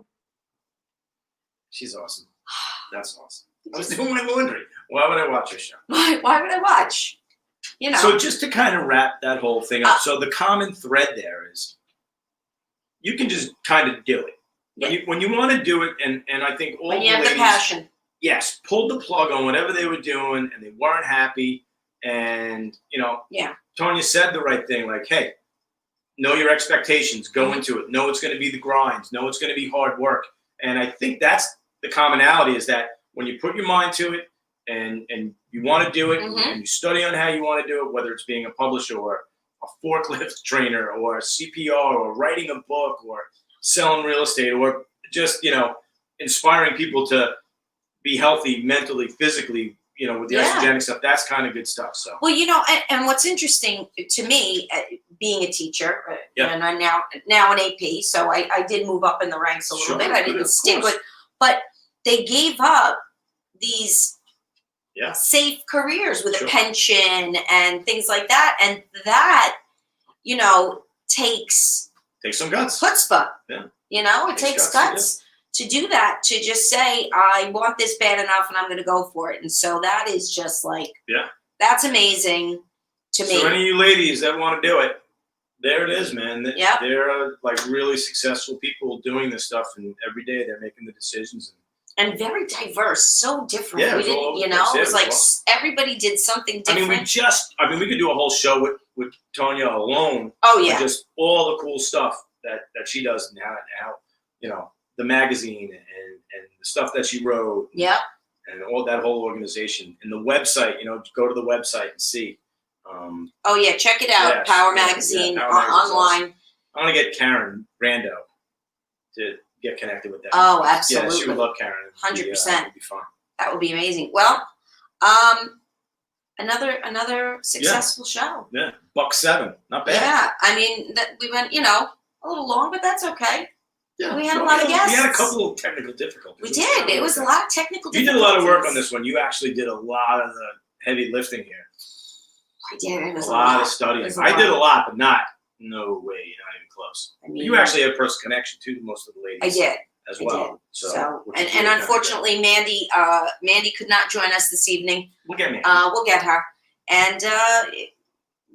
[SPEAKER 2] She's awesome. That's awesome. I was doing my laundry. Why would I watch her show?
[SPEAKER 4] Why would I watch? You know.
[SPEAKER 2] So just to kind of wrap that whole thing up. So the common thread there is you can just kind of do it. When you want to do it, and I think all
[SPEAKER 4] when
[SPEAKER 2] the
[SPEAKER 4] you have
[SPEAKER 2] ladies,
[SPEAKER 4] the passion.
[SPEAKER 2] yes, pulled the plug on whatever they were doing and they weren't happy. And,
[SPEAKER 4] Yeah.
[SPEAKER 2] Tonia said the right thing, like, hey, know your expectations, go into it, know it's going to be the grind, know it's going to be hard work. And I think that's the commonality, is that when you put your mind to it and you want to do it and you study on how you want to do it, whether it's being a publisher or a forklift trainer or a CPR or writing a book or selling real estate or just, inspiring people to be healthy mentally, physically, with the Isagenix stuff, that's kind of good stuff. So,
[SPEAKER 4] well, and what's interesting to me, being a teacher, and I'm now an AP, so I did move up in the ranks a little bit. I didn't stick with, but they gave up these safe careers with a pension and things like that, and that, takes
[SPEAKER 2] some guts,
[SPEAKER 4] chutzpah.
[SPEAKER 2] Yeah,
[SPEAKER 4] it takes guts. To do that, to just say, I want this bad enough and I'm going to go for it. And so that is just like, that's amazing to me.
[SPEAKER 2] So any of you ladies that want to do it, there it is, man.
[SPEAKER 4] Yeah.
[SPEAKER 2] They're like really successful people doing this stuff, and every day they're making the decisions.
[SPEAKER 4] And very diverse, so different.
[SPEAKER 2] Yeah,
[SPEAKER 4] we didn't, it was like everybody did something different.
[SPEAKER 2] We could do a whole show with Tonia alone.
[SPEAKER 4] Oh, yeah.
[SPEAKER 2] Just all the cool stuff that she does and how the magazine and the stuff that she wrote.
[SPEAKER 4] Yeah.
[SPEAKER 2] And all that whole organization and the website, go to the website and see.
[SPEAKER 4] Check it out. P.O.W.E.R magazine online.
[SPEAKER 2] I want to get Karen Rando to get connected with that.
[SPEAKER 4] Oh, absolutely.
[SPEAKER 2] Yeah, she would love Karen.
[SPEAKER 4] 100%.
[SPEAKER 2] That would be fun.
[SPEAKER 4] That would be amazing. Well, another successful show.
[SPEAKER 2] Yeah, $1.07, not bad.
[SPEAKER 4] Yeah, I mean we went, a little long, but that's okay. Yeah, we had a lot of guests.
[SPEAKER 2] We had a couple of technical difficulties.
[SPEAKER 4] We did. It was a lot of technical difficulties.
[SPEAKER 2] You did a lot of work on this one. You actually did a lot of the heavy lifting here.
[SPEAKER 4] I did. It was
[SPEAKER 2] a lot of studying. I did a lot, but no way, you're not even close. I mean, you actually had a personal connection to most of the ladies.
[SPEAKER 4] I did.
[SPEAKER 2] As well.
[SPEAKER 4] So and unfortunately, Mandy could not join us this evening.
[SPEAKER 2] We'll get Mandy.
[SPEAKER 4] We'll get her. And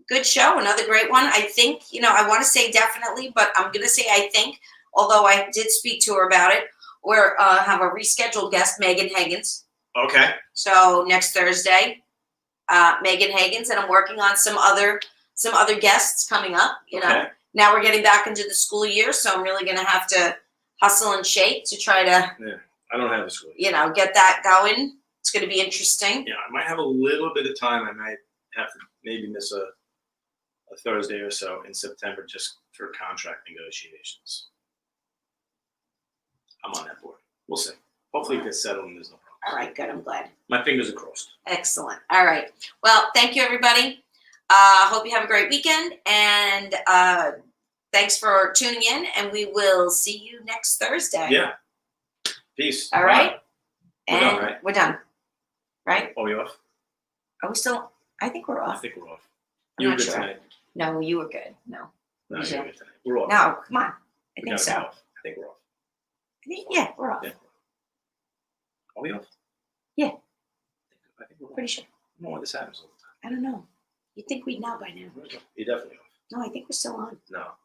[SPEAKER 4] good show. Another great one. I think, I want to say definitely, but I'm going to say I think, although I did speak to her about it, we're have a rescheduled guest, Megan Higgins.
[SPEAKER 2] Okay.
[SPEAKER 4] So next Thursday, Megan Higgins, and I'm working on some other guests coming up. Now we're getting back into the school year, so I'm really going to have to hustle and shake to try to.
[SPEAKER 2] Yeah, I don't have the school.
[SPEAKER 4] Get that going. It's going to be interesting.
[SPEAKER 2] Yeah, I might have a little bit of time. I might have to maybe miss a Thursday or so in September just for contract negotiations. I'm on that board. We'll see. Hopefully it gets settled and there's no problem.
[SPEAKER 4] All right, good. I'm glad.
[SPEAKER 2] My fingers are crossed.
[SPEAKER 4] Excellent. All right. Well, thank you, everybody. Hope you have a great weekend. And thanks for tuning in. And we will see you next Thursday.
[SPEAKER 2] Yeah. Peace.
[SPEAKER 4] All right.
[SPEAKER 2] We're done, right?
[SPEAKER 4] We're done. Right?
[SPEAKER 2] Are we off?
[SPEAKER 4] Are we still? I think we're off.
[SPEAKER 2] I think we're off.
[SPEAKER 4] I'm
[SPEAKER 2] You were
[SPEAKER 4] not
[SPEAKER 2] good
[SPEAKER 4] sure.
[SPEAKER 2] tonight.
[SPEAKER 4] No, you were good. No.
[SPEAKER 2] No, you were good tonight. We're off.
[SPEAKER 4] No, come on. I
[SPEAKER 2] We
[SPEAKER 4] think
[SPEAKER 2] gotta
[SPEAKER 4] so.
[SPEAKER 2] be off. I think we're off.
[SPEAKER 4] Yeah, we're off.
[SPEAKER 2] Yeah. Are we off?
[SPEAKER 4] Yeah.
[SPEAKER 2] I think we're off.
[SPEAKER 4] Pretty sure.
[SPEAKER 2] I don't know why this happens all the time.
[SPEAKER 4] I don't know. You'd think we'd know by now.
[SPEAKER 2] You're definitely off.
[SPEAKER 4] No, I think we're still on.
[SPEAKER 2] No.